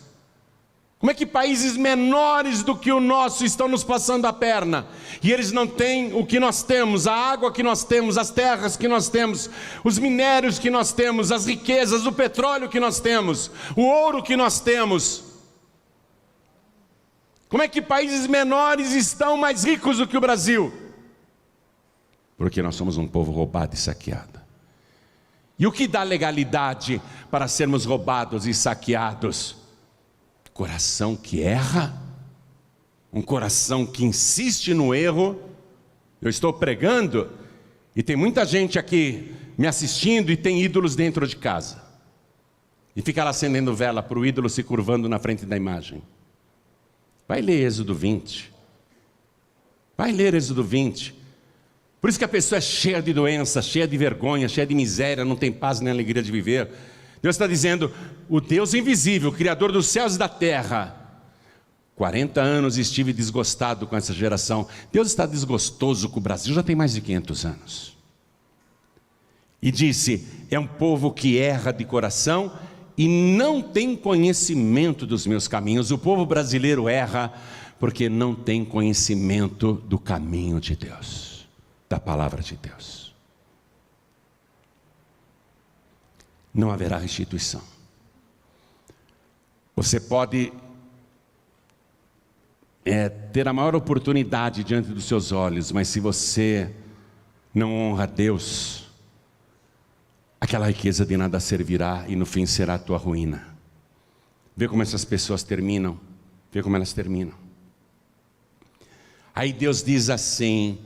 Como é que países menores do que o nosso estão nos passando a perna, e eles não têm o que nós temos, a água que nós temos, as terras que nós temos, os minérios que nós temos, as riquezas, o petróleo que nós temos, o ouro que nós temos? Como é que países menores estão mais ricos do que o Brasil? Porque nós somos um povo roubado e saqueado. E o que dá legalidade para sermos roubados e saqueados? Coração que erra, um coração que insiste no erro. Eu estou pregando e tem muita gente aqui me assistindo e tem ídolos dentro de casa. E fica lá acendendo vela para o ídolo se curvando na frente da imagem. Vai ler Êxodo 20. Vai ler Êxodo 20. Por isso que a pessoa é cheia de doença, cheia de vergonha, cheia de miséria, não tem paz nem alegria de viver. Deus está dizendo: o Deus invisível, Criador dos céus e da terra, 40 anos estive desgostado com essa geração. Deus está desgostoso com o Brasil, já tem mais de 500 anos. E disse: é um povo que erra de coração e não tem conhecimento dos meus caminhos. O povo brasileiro erra porque não tem conhecimento do caminho de Deus, da palavra de Deus. Não haverá restituição. Você pode ter a maior oportunidade diante dos seus olhos, mas se você não honra a Deus, aquela riqueza de nada servirá e no fim será a tua ruína. Vê como essas pessoas terminam, vê como elas terminam. Aí Deus diz assim: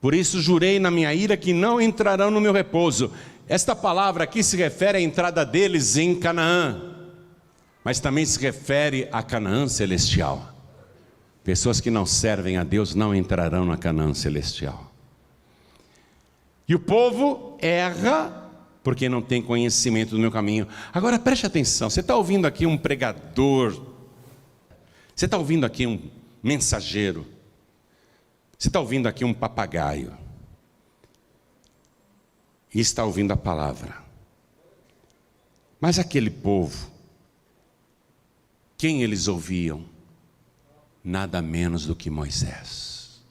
por isso jurei na minha ira que não entrarão no meu repouso. Esta palavra aqui se refere à entrada deles em Canaã, mas também se refere a Canaã celestial. Pessoas que não servem a Deus não entrarão na Canaã celestial. E o povo erra porque não tem conhecimento do meu caminho. Agora preste atenção, você está ouvindo aqui um pregador, você está ouvindo aqui um mensageiro, você está ouvindo aqui um papagaio, e está ouvindo a palavra. Mas aquele povo, quem eles ouviam? Nada menos do que Moisés.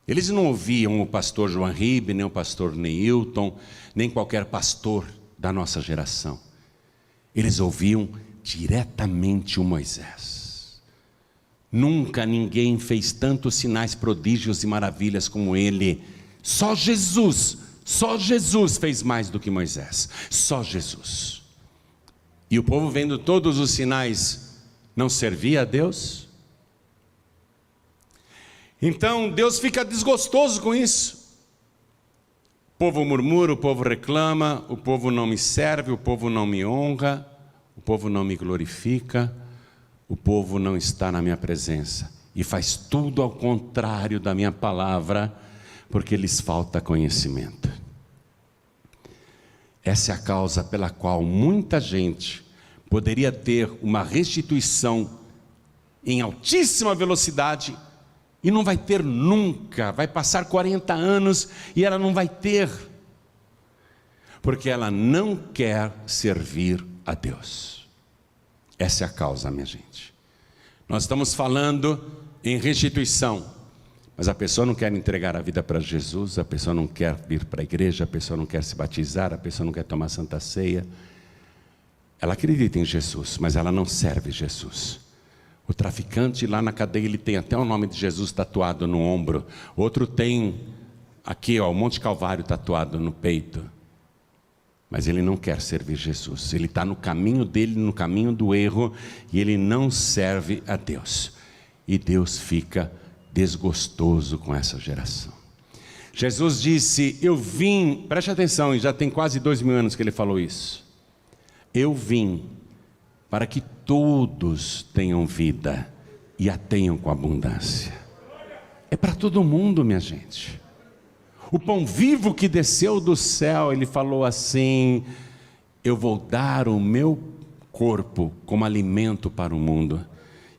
Eles não ouviam o pastor João Ribe, nem o pastor Neilton, nem qualquer pastor da nossa geração. Eles ouviam diretamente o Moisés. Nunca ninguém fez tantos sinais, prodígios e maravilhas como ele. Só Jesus fez mais do que Moisés. Só Jesus. E o povo, vendo todos os sinais, não servia a Deus? Então Deus fica desgostoso com isso. O povo murmura, o povo reclama, o povo não me serve, o povo não me honra, o povo não me glorifica, o povo não está na minha presença e faz tudo ao contrário da minha palavra, porque lhes falta conhecimento. Essa é a causa pela qual muita gente poderia ter uma restituição em altíssima velocidade e não vai ter nunca, vai passar 40 anos e ela não vai ter, porque ela não quer servir a Deus. Essa é a causa, minha gente. Nós estamos falando em restituição, mas a pessoa não quer entregar a vida para Jesus, a pessoa não quer vir para a igreja, a pessoa não quer se batizar, a pessoa não quer tomar Santa Ceia. Ela acredita em Jesus, mas ela não serve Jesus. O traficante lá na cadeia, ele tem até o nome de Jesus tatuado no ombro. Outro tem aqui, o Monte Calvário tatuado no peito. Mas ele não quer servir Jesus. Ele está no caminho dele, no caminho do erro, e ele não serve a Deus. E Deus fica desgostoso com essa geração. Jesus disse: eu vim, preste atenção, já tem quase 2000 anos que ele falou isso. Eu vim para que todos tenham vida e a tenham com abundância. É para todo mundo, minha gente. O pão vivo que desceu do céu, ele falou assim: eu vou dar o meu corpo como alimento para o mundo,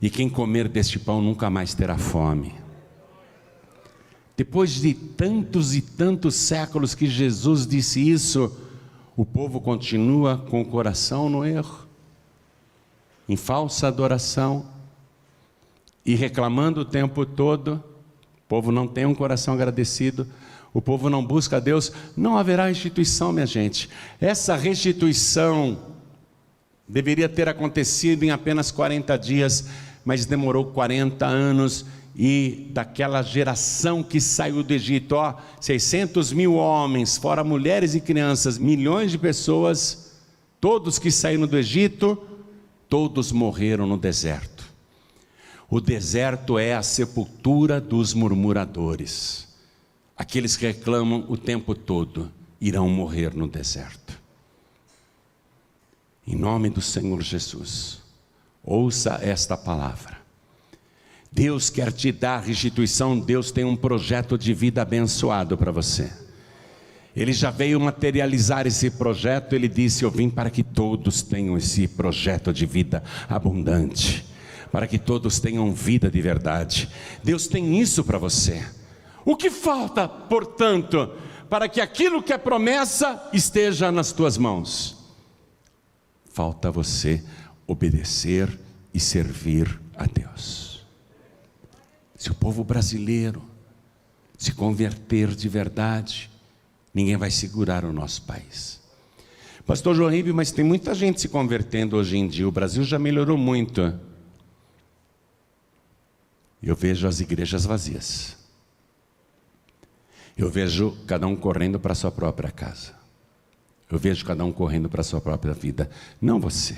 e quem comer deste pão nunca mais terá fome. Depois de tantos e tantos séculos que Jesus disse isso, o povo continua com o coração no erro, em falsa adoração, e reclamando o tempo todo. O povo não tem um coração agradecido, o povo não busca a Deus. Não haverá restituição, minha gente. Essa restituição deveria ter acontecido em apenas 40 dias, mas demorou 40 anos, e daquela geração que saiu do Egito, 600 mil homens, fora mulheres e crianças, milhões de pessoas, todos que saíram do Egito, todos morreram no deserto. O deserto é a sepultura dos murmuradores. Aqueles que reclamam o tempo todo irão morrer no deserto. Em nome do Senhor Jesus, ouça esta palavra. Deus quer te dar restituição. Deus tem um projeto de vida abençoado para você. Ele já veio materializar esse projeto. Ele disse: eu vim para que todos tenham esse projeto de vida abundante, para que todos tenham vida de verdade. Deus tem isso para você. O que falta, portanto, para que aquilo que é promessa esteja nas tuas mãos? Falta você obedecer e servir a Deus. Se o povo brasileiro se converter de verdade, ninguém vai segurar o nosso país. Pastor João Ribe, mas tem muita gente se convertendo hoje em dia. O Brasil já melhorou muito. eu vejo as igrejas vazias. Eu vejo cada um correndo para a sua própria casa. Eu vejo cada um correndo para a sua própria vida. Não você.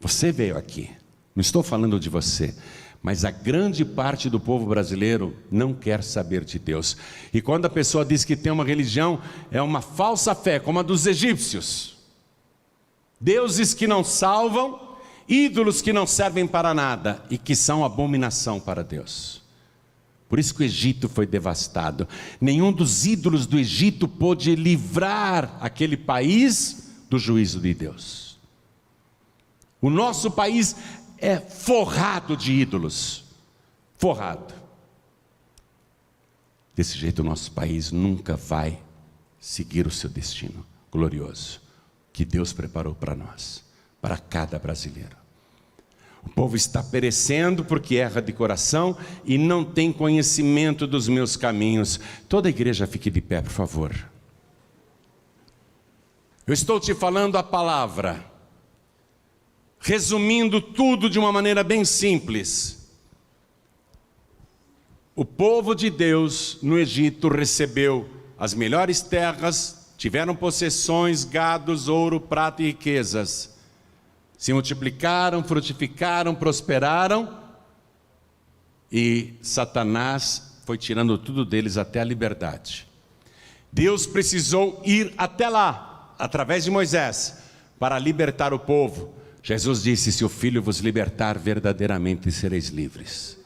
Você veio aqui. Não estou falando de você. Mas a grande parte do povo brasileiro não quer saber de Deus. E quando a pessoa diz que tem uma religião, é uma falsa fé, como a dos egípcios. Deuses que não salvam, ídolos que não servem para nada e que são abominação para Deus. Por isso que o Egito foi devastado. Nenhum dos ídolos do Egito pôde livrar aquele país do juízo de Deus. O nosso país é forrado de ídolos. Forrado. Desse jeito o nosso país nunca vai seguir o seu destino glorioso que Deus preparou para nós, para cada brasileiro. O povo está perecendo porque erra de coração e não tem conhecimento dos meus caminhos. Toda a igreja fique de pé, por favor. Eu estou te falando a palavra, resumindo tudo de uma maneira bem simples. O povo de Deus no Egito recebeu as melhores terras, tiveram possessões, gados, ouro, prata e riquezas. Se multiplicaram, frutificaram, prosperaram, e Satanás foi tirando tudo deles até a liberdade. Deus precisou ir até lá, através de Moisés, para libertar o povo. Jesus disse: se o Filho vos libertar, verdadeiramente sereis livres.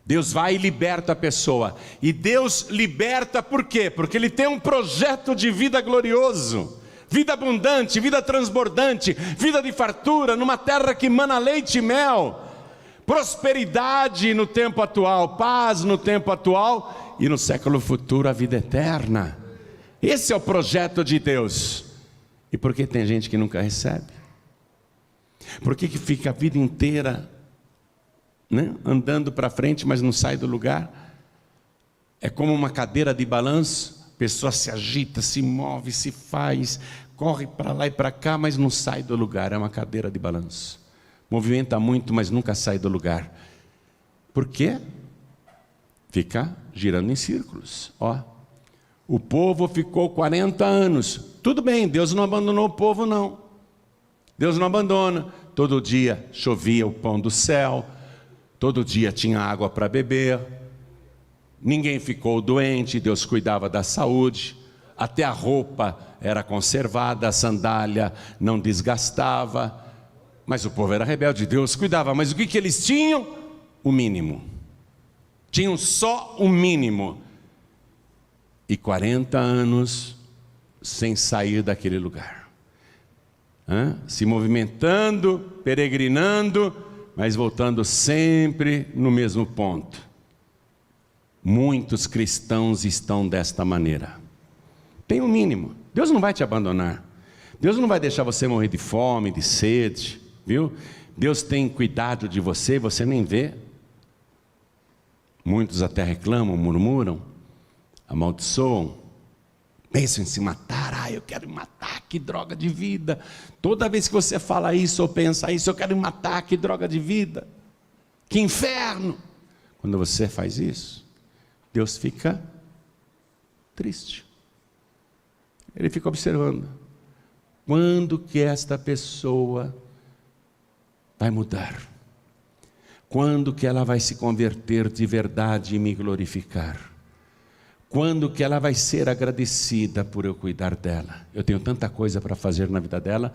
Deus vai e liberta a pessoa. E Deus liberta por quê? Porque Ele tem um projeto de vida glorioso. Vida abundante, vida transbordante, vida de fartura, numa terra que mana leite e mel. Prosperidade no tempo atual, paz no tempo atual e no século futuro a vida eterna. Esse é o projeto de Deus. E por que tem gente que nunca recebe? Por que fica a vida inteira, né, andando para frente, mas não sai do lugar? É como uma cadeira de balanço. A pessoa se agita, se move, se faz, corre para lá e para cá, mas não sai do lugar. É uma cadeira de balanço. Movimenta muito, mas nunca sai do lugar. Por quê? Fica girando em círculos. Ó, o povo ficou 40 anos. Tudo bem, Deus não abandonou o povo, não. Deus não abandona. Todo dia chovia o pão do céu. Todo dia tinha água para beber. Ninguém ficou doente, Deus cuidava da saúde. Até a roupa era conservada, a sandália não desgastava. Mas o povo era rebelde, Deus cuidava. Mas o que eles tinham? O mínimo. Tinham só o mínimo. E 40 anos sem sair daquele lugar. Se movimentando, peregrinando, mas voltando sempre no mesmo ponto. Muitos cristãos estão desta maneira. Tem um mínimo. Deus não vai te abandonar. Deus não vai deixar você morrer de fome, de sede, viu? Deus tem cuidado de você, você nem vê. Muitos até reclamam, murmuram, amaldiçoam, pensam em se matar. Eu quero me matar, que droga de vida. Toda vez que você fala isso ou pensa isso, eu quero me matar, que droga de vida. Que inferno. Quando você faz isso, Deus fica triste. Ele fica observando. Quando que esta pessoa vai mudar? Quando que ela vai se converter de verdade e me glorificar? Quando que ela vai ser agradecida por eu cuidar dela? Eu tenho tanta coisa para fazer na vida dela.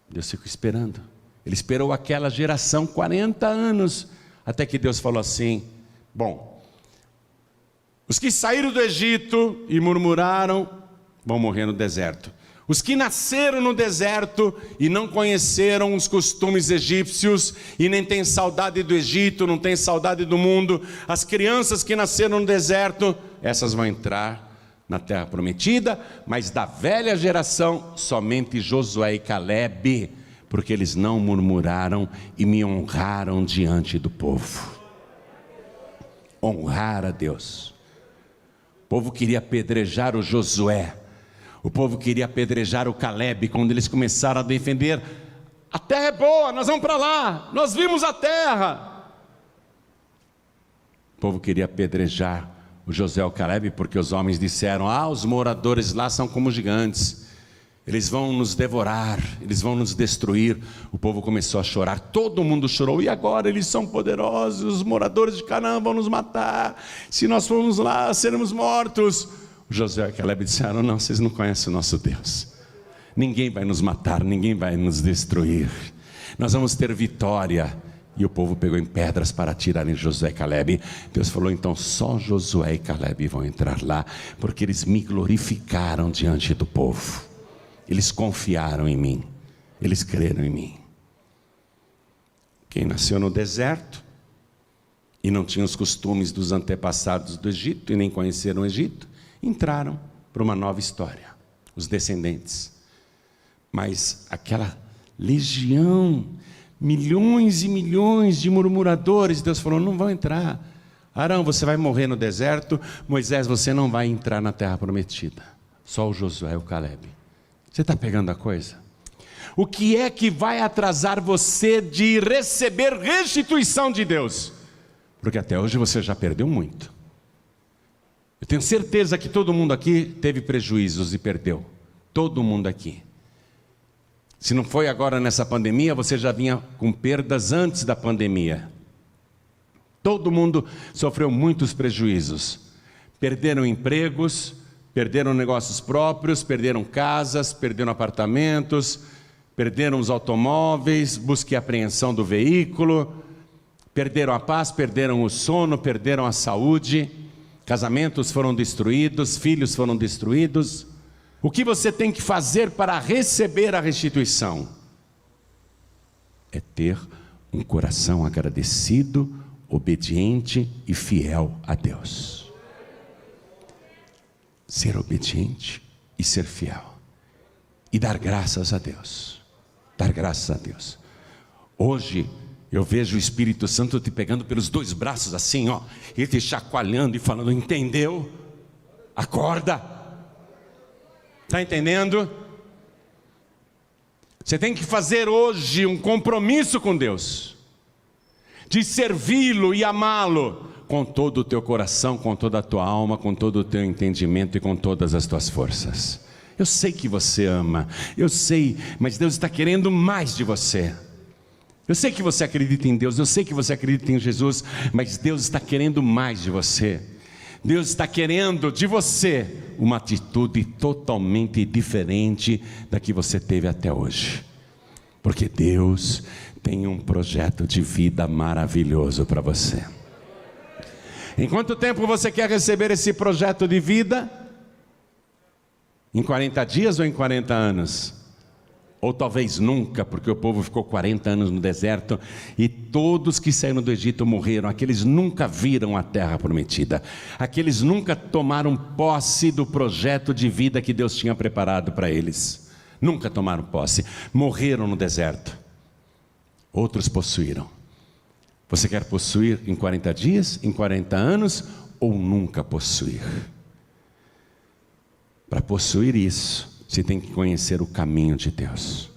Deus fica esperando. Ele esperou aquela geração 40 anos, até que Deus falou assim: bom, os que saíram do Egito e murmuraram, vão morrer no deserto. Os que nasceram no deserto e não conheceram os costumes egípcios e nem têm saudade do Egito, não têm saudade do mundo, as crianças que nasceram no deserto, essas vão entrar na terra prometida, mas da velha geração, somente Josué e Calebe, porque eles não murmuraram e me honraram diante do povo. Honrar a Deus. O povo queria apedrejar o Josué. O povo queria apedrejar o Calebe quando eles começaram a defender. A terra é boa, nós vamos para lá, nós vimos a terra. povo queria apedrejar o Josué e o Calebe, porque os homens disseram: os moradores lá são como gigantes, eles vão nos devorar, eles vão nos destruir. O povo começou a chorar, todo mundo chorou. E agora eles são poderosos, os moradores de Canaã vão nos matar, se nós formos lá seremos mortos. O Josué e o Calebe disseram: não, vocês não conhecem o nosso Deus, ninguém vai nos matar, ninguém vai nos destruir, nós vamos ter vitória. E o povo pegou em pedras para atirar em Josué e Calebe. Deus falou: então só Josué e Calebe vão entrar lá, porque eles me glorificaram diante do povo, eles confiaram em mim, eles creram em mim. Quem nasceu no deserto e não tinha os costumes dos antepassados do Egito e nem conheceram o Egito, entraram para uma nova história, os descendentes. Mas aquela legião, milhões e milhões de murmuradores, Deus falou: não vão entrar. Arão, você vai morrer no deserto. Moisés, você não vai entrar na terra prometida. Só o Josué e o Calebe. Você está pegando a coisa? O que é que vai atrasar você de receber restituição de Deus? Porque até hoje você já perdeu muito. Eu tenho certeza que todo mundo aqui teve prejuízos e perdeu. Todo mundo aqui. Se não foi agora nessa pandemia, você já vinha com perdas antes da pandemia. Todo mundo sofreu muitos prejuízos. Perderam empregos, perderam negócios próprios, perderam casas, perderam apartamentos, perderam os automóveis, busca e apreensão do veículo, perderam a paz, perderam o sono, perderam a saúde, casamentos foram destruídos, filhos foram destruídos. O que você tem que fazer para receber a restituição? É ter um coração agradecido, obediente e fiel a Deus. Ser obediente e ser fiel. E dar graças a Deus. Dar graças a Deus. Hoje eu vejo o Espírito Santo te pegando pelos dois braços assim, e te chacoalhando e falando: entendeu? Acorda. Está entendendo? Você tem que fazer hoje um compromisso com Deus, de servi-lo e amá-lo com todo o teu coração, com toda a tua alma, com todo o teu entendimento e com todas as tuas forças. Eu sei que você ama, eu sei, mas Deus está querendo mais de você. Eu sei que você acredita em Deus, eu sei que você acredita em Jesus, mas Deus está querendo mais de você. Deus está querendo de você uma atitude totalmente diferente da que você teve até hoje. Porque Deus tem um projeto de vida maravilhoso para você. Em quanto tempo você quer receber esse projeto de vida? Em 40 dias ou em 40 anos? Ou talvez nunca, porque o povo ficou 40 anos no deserto e todos que saíram do Egito morreram. Aqueles nunca viram a terra prometida, aqueles nunca tomaram posse do projeto de vida que Deus tinha preparado para eles. Nunca tomaram posse, morreram no deserto. Outros possuíram. Você quer possuir em 40 dias, em 40 anos ou nunca possuir? Para possuir isso, você tem que conhecer o caminho de Deus,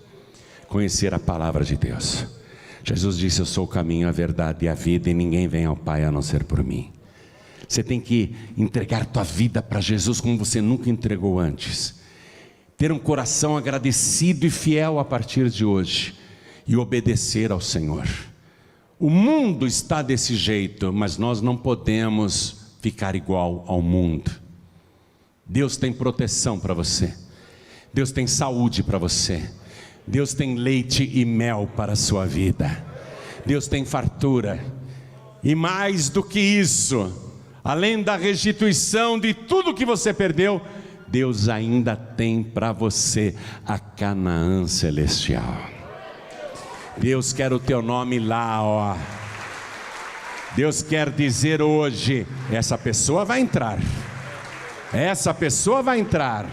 conhecer a palavra de Deus. Jesus disse: eu sou o caminho, a verdade e a vida, e ninguém vem ao Pai a não ser por mim. Você tem que entregar tua vida para Jesus como você nunca entregou antes. Ter um coração agradecido e fiel a partir de hoje, e obedecer ao Senhor. O mundo está desse jeito, mas nós não podemos ficar igual ao mundo. Deus tem proteção para você. Deus tem saúde para você. Deus tem leite e mel para a sua vida. Deus tem fartura. E mais do que isso, além da restituição de tudo que você perdeu, Deus ainda tem para você a Canaã celestial. Deus quer o teu nome lá, Deus quer dizer hoje: essa pessoa vai entrar. Essa pessoa vai entrar.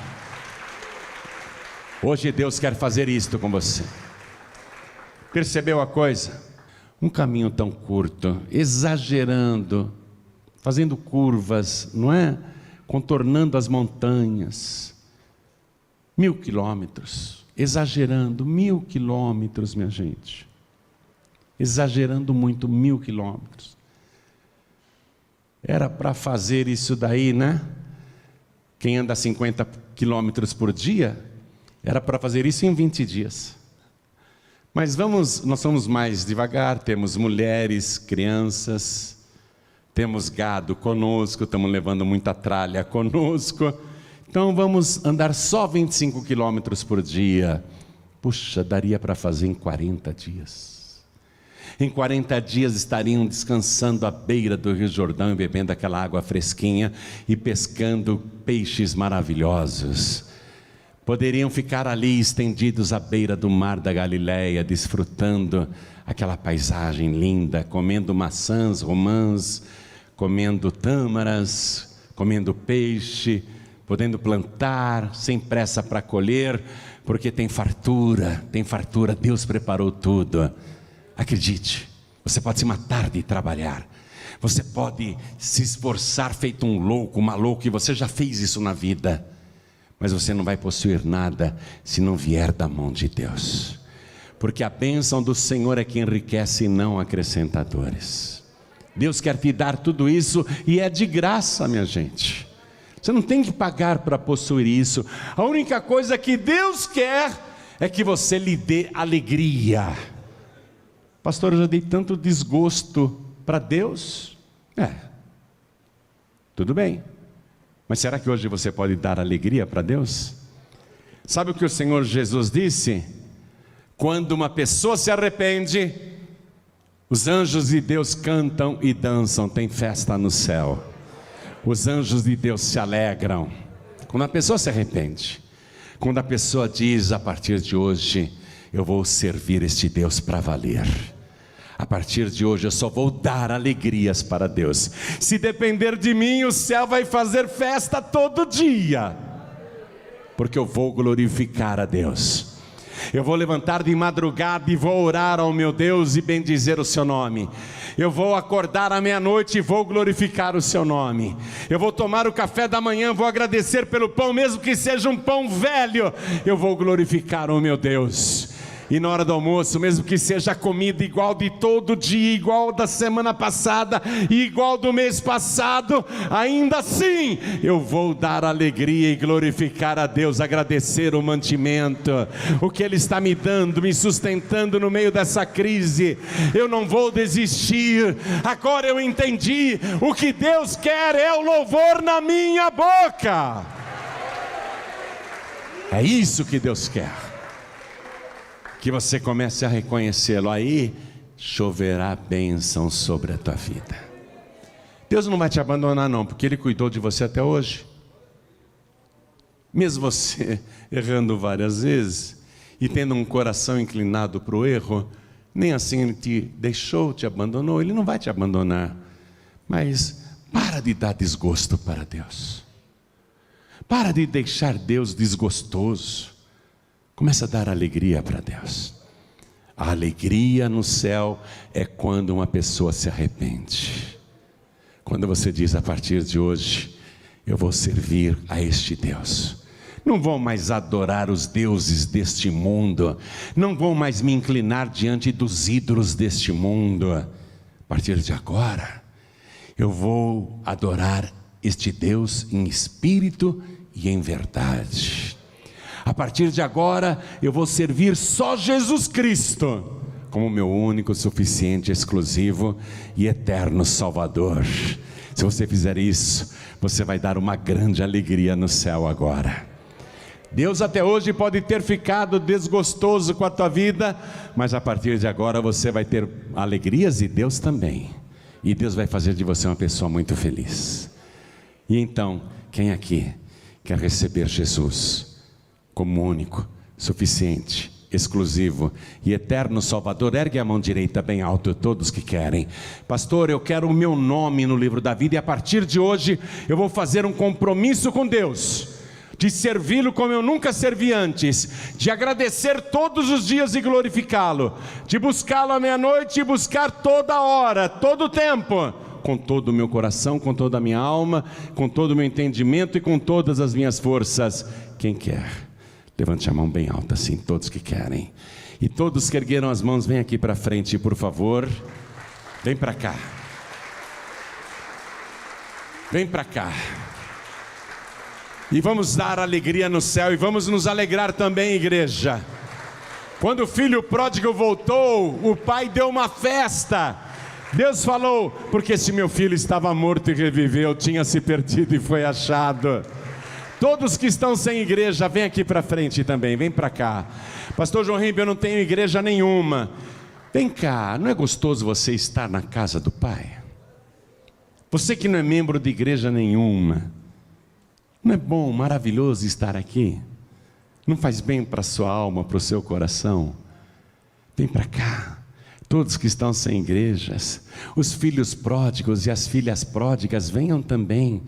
Hoje Deus quer fazer isto com você. Percebeu a coisa? Um caminho tão curto, exagerando, fazendo curvas, não é? Contornando as montanhas. 1000 quilômetros, exagerando, 1000 quilômetros, minha gente. Exagerando muito, 1000 quilômetros. Era para fazer isso daí, né? Quem anda 50 quilômetros por dia, era para fazer isso em 20 dias. Mas nós vamos mais devagar, temos mulheres, crianças, temos gado conosco, estamos levando muita tralha conosco. Então vamos andar só 25 quilômetros por dia. Puxa, daria para fazer em 40 dias. Em 40 dias estariam descansando à beira do Rio Jordão e bebendo aquela água fresquinha e pescando peixes maravilhosos. Poderiam ficar ali estendidos à beira do mar da Galileia, desfrutando aquela paisagem linda, comendo maçãs, romãs, comendo tâmaras, comendo peixe, podendo plantar, sem pressa para colher, porque tem fartura, Deus preparou tudo. Acredite, você pode se matar de trabalhar, você pode se esforçar feito um louco, uma louca, e você já fez isso na vida, mas você não vai possuir nada se não vier da mão de Deus, porque a bênção do Senhor é que enriquece e não acrescenta dores. Deus quer te dar tudo isso e é de graça, minha gente. Você não tem que pagar para possuir isso. A única coisa que Deus quer é que você lhe dê alegria. Pastor, eu já dei tanto desgosto para Deus. Tudo bem. Mas será que hoje você pode dar alegria para Deus? Sabe o que o Senhor Jesus disse? Quando uma pessoa se arrepende, os anjos de Deus cantam e dançam, tem festa no céu. Os anjos de Deus se alegram. Quando a pessoa se arrepende, quando a pessoa diz, a partir de hoje, eu vou servir este Deus para valer. A partir de hoje eu só vou dar alegrias para Deus. Se depender de mim, o céu vai fazer festa todo dia, porque eu vou glorificar a Deus. Eu vou levantar de madrugada e vou orar ao meu Deus e bendizer o seu nome. Eu vou acordar à meia-noite e vou glorificar o seu nome. Eu vou tomar o café da manhã, vou agradecer pelo pão, mesmo que seja um pão velho, eu vou glorificar o meu Deus. E na hora do almoço, mesmo que seja comida igual de todo dia, igual da semana passada e igual do mês passado, ainda assim eu vou dar alegria e glorificar a Deus, agradecer o mantimento, o que Ele está me dando, me sustentando no meio dessa crise. Eu não vou desistir. Agora eu entendi, o que Deus quer é o louvor na minha boca. É isso que Deus quer. Que você comece a reconhecê-lo, aí choverá bênção sobre a tua vida. Deus não vai te abandonar não, porque Ele cuidou de você até hoje. Mesmo você errando várias vezes e tendo um coração inclinado para o erro, nem assim Ele te deixou, te abandonou. Ele não vai te abandonar. Mas para de dar desgosto para Deus. Para de deixar Deus desgostoso. Começa a dar alegria para Deus. A alegria no céu é quando uma pessoa se arrepende. Quando você diz, a partir de hoje, eu vou servir a este Deus. Não vou mais adorar os deuses deste mundo. Não vou mais me inclinar diante dos ídolos deste mundo. A partir de agora, eu vou adorar este Deus em espírito e em verdade. A partir de agora, eu vou servir só Jesus Cristo como meu único, suficiente, exclusivo e eterno Salvador. Se você fizer isso, você vai dar uma grande alegria no céu agora. Deus até hoje pode ter ficado desgostoso com a tua vida, mas a partir de agora você vai ter alegrias e Deus também. E Deus vai fazer de você uma pessoa muito feliz. E então, quem aqui quer receber Jesus como único, suficiente, exclusivo e eterno Salvador? Ergue a mão direita bem alto, todos que querem. Pastor, eu quero o meu nome no livro da vida, e a partir de hoje eu vou fazer um compromisso com Deus, de servi-lo como eu nunca servi antes, de agradecer todos os dias e glorificá-lo, de buscá-lo à meia-noite e buscar toda hora, todo tempo, com todo o meu coração, com toda a minha alma, com todo o meu entendimento e com todas as minhas forças. Quem quer? Levante a mão bem alta assim, todos que querem. E todos que ergueram as mãos, vem aqui para frente, por favor. Vem para cá. Vem para cá. E vamos dar alegria no céu, e vamos nos alegrar também, igreja. Quando o filho pródigo voltou, o pai deu uma festa. Deus falou: porque esse meu filho estava morto e reviveu, tinha se perdido e foi achado. Todos que estão sem igreja, vem aqui para frente também, vem para cá. Pastor João Ribeiro, eu não tenho igreja nenhuma. Vem cá, não é gostoso você estar na casa do Pai? Você que não é membro de igreja nenhuma, não é bom, maravilhoso estar aqui? Não faz bem para a sua alma, para o seu coração? Vem para cá. Todos que estão sem igrejas, os filhos pródigos e as filhas pródigas, venham também.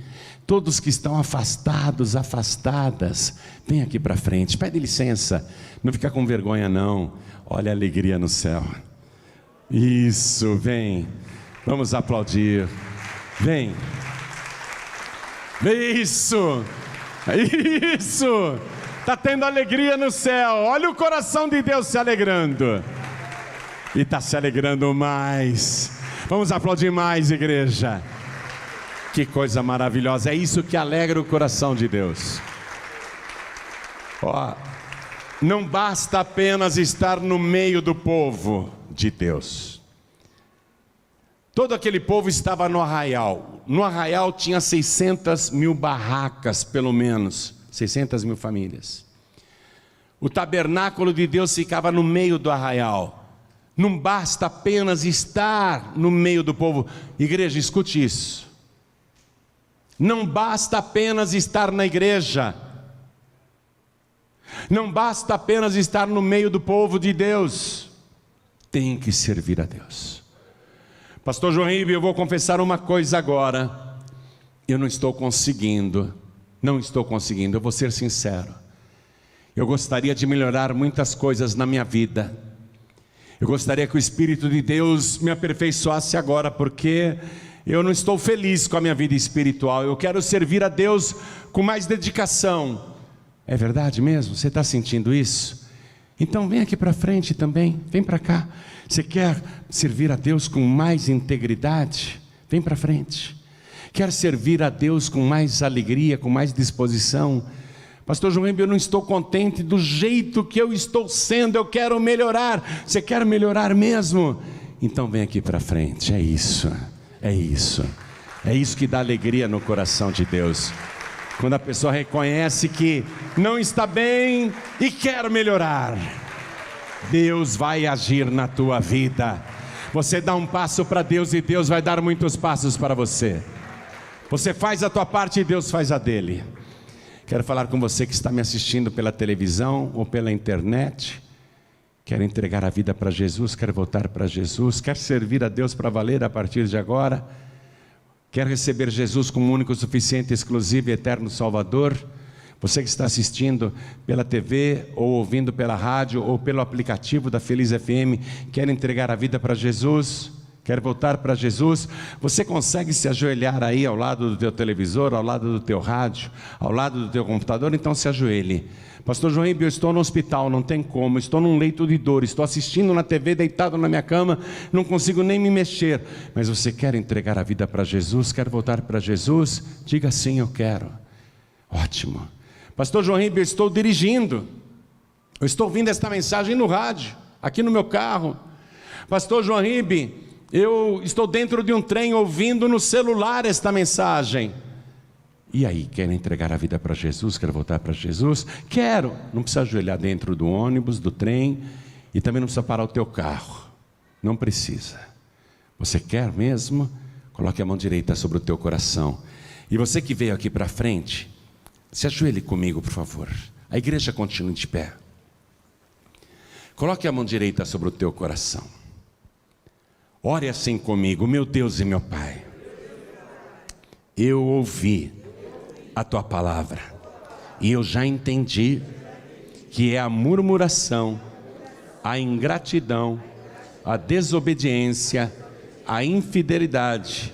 Todos que estão afastados, afastadas, vem aqui para frente. Pede licença, não fica com vergonha não. Olha a alegria no céu. Isso, vem. Vamos aplaudir. Vem. Isso. Isso. Está tendo alegria no céu. Olha o coração de Deus se alegrando. E está se alegrando mais. Vamos aplaudir mais, igreja. Que coisa maravilhosa. É isso que alegra o coração de Deus. Ó, não basta apenas estar no meio do povo de Deus. Todo aquele povo estava no arraial. No arraial tinha 600 mil barracas, pelo menos. 600 mil famílias. O tabernáculo de Deus ficava no meio do arraial. Não basta apenas estar no meio do povo. Igreja, escute isso. Não basta apenas estar na igreja. Não basta apenas estar no meio do povo de Deus. Tem que servir a Deus. Pastor João Ribeiro, eu vou confessar uma coisa agora. Eu não estou conseguindo. Não estou conseguindo, eu vou ser sincero. Eu gostaria de melhorar muitas coisas na minha vida. Eu gostaria que o Espírito de Deus me aperfeiçoasse agora, porque eu não estou feliz com a minha vida espiritual. Eu quero servir a Deus com mais dedicação. É verdade mesmo? Você está sentindo isso? Então vem aqui para frente também, vem para cá. Você quer servir a Deus com mais integridade? Vem para frente. Quer servir a Deus com mais alegria, com mais disposição? Pastor João Ribeiro, eu não estou contente do jeito que eu estou sendo, eu quero melhorar. Você quer melhorar mesmo? Então vem aqui para frente, é isso. É isso que dá alegria no coração de Deus. Quando a pessoa reconhece que não está bem e quer melhorar, Deus vai agir na tua vida. Você dá um passo para Deus e Deus vai dar muitos passos para você. Você faz a tua parte e Deus faz a dele. Quero falar com você que está me assistindo pela televisão ou pela internet. Quer entregar a vida para Jesus, quer voltar para Jesus, quer servir a Deus para valer a partir de agora. Quer receber Jesus como único, suficiente, exclusivo e eterno Salvador. Você que está assistindo pela TV ou ouvindo pela rádio ou pelo aplicativo da Feliz FM, quer entregar a vida para Jesus, quer voltar para Jesus. Você consegue se ajoelhar aí ao lado do teu televisor, ao lado do teu rádio, ao lado do teu computador? Então se ajoelhe. Pastor João Ribeiro, eu estou no hospital, não tem como, estou num leito de dor, estou assistindo na TV, deitado na minha cama, não consigo nem me mexer. Mas você quer entregar a vida para Jesus, quer voltar para Jesus? Diga sim, eu quero. Ótimo. Pastor João Ribeiro, eu estou dirigindo, eu estou ouvindo esta mensagem no rádio, aqui no meu carro. Pastor João Ribeiro, eu estou dentro de um trem ouvindo no celular esta mensagem. E aí, quer entregar a vida para Jesus? Quer voltar para Jesus? Quero. Não precisa ajoelhar dentro do ônibus, do trem, e também não precisa parar o teu carro. Não precisa. Você quer mesmo? Coloque a mão direita sobre o teu coração. E você que veio aqui para frente, se ajoelhe comigo, por favor. A igreja continua de pé. Coloque a mão direita sobre o teu coração. Ore assim comigo: meu Deus e meu Pai, eu ouvi a tua palavra e eu já entendi que é a murmuração, a ingratidão, a desobediência, a infidelidade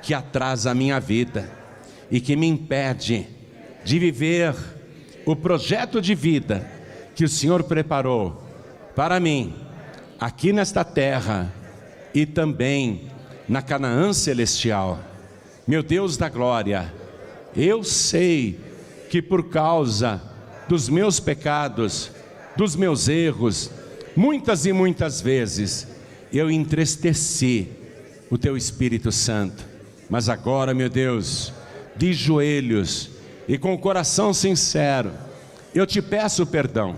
que atrasa a minha vida e que me impede de viver o projeto de vida que o Senhor preparou para mim aqui nesta terra e também na Canaã celestial. Meu Deus da glória, eu sei que por causa dos meus pecados, dos meus erros, muitas e muitas vezes eu entristeci o Teu Espírito Santo. Mas agora, meu Deus, de joelhos e com o coração sincero, eu te peço perdão.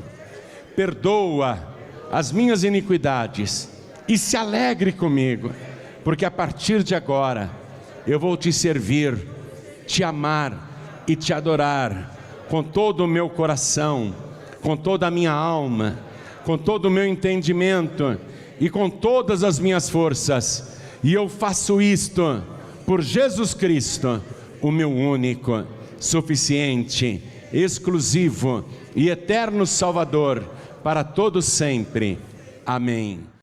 Perdoa as minhas iniquidades e se alegre comigo, porque a partir de agora eu vou te servir, te amar e te adorar com todo o meu coração, com toda a minha alma, com todo o meu entendimento e com todas as minhas forças. E eu faço isto por Jesus Cristo, o meu único, suficiente, exclusivo e eterno Salvador, para todos sempre. Amém.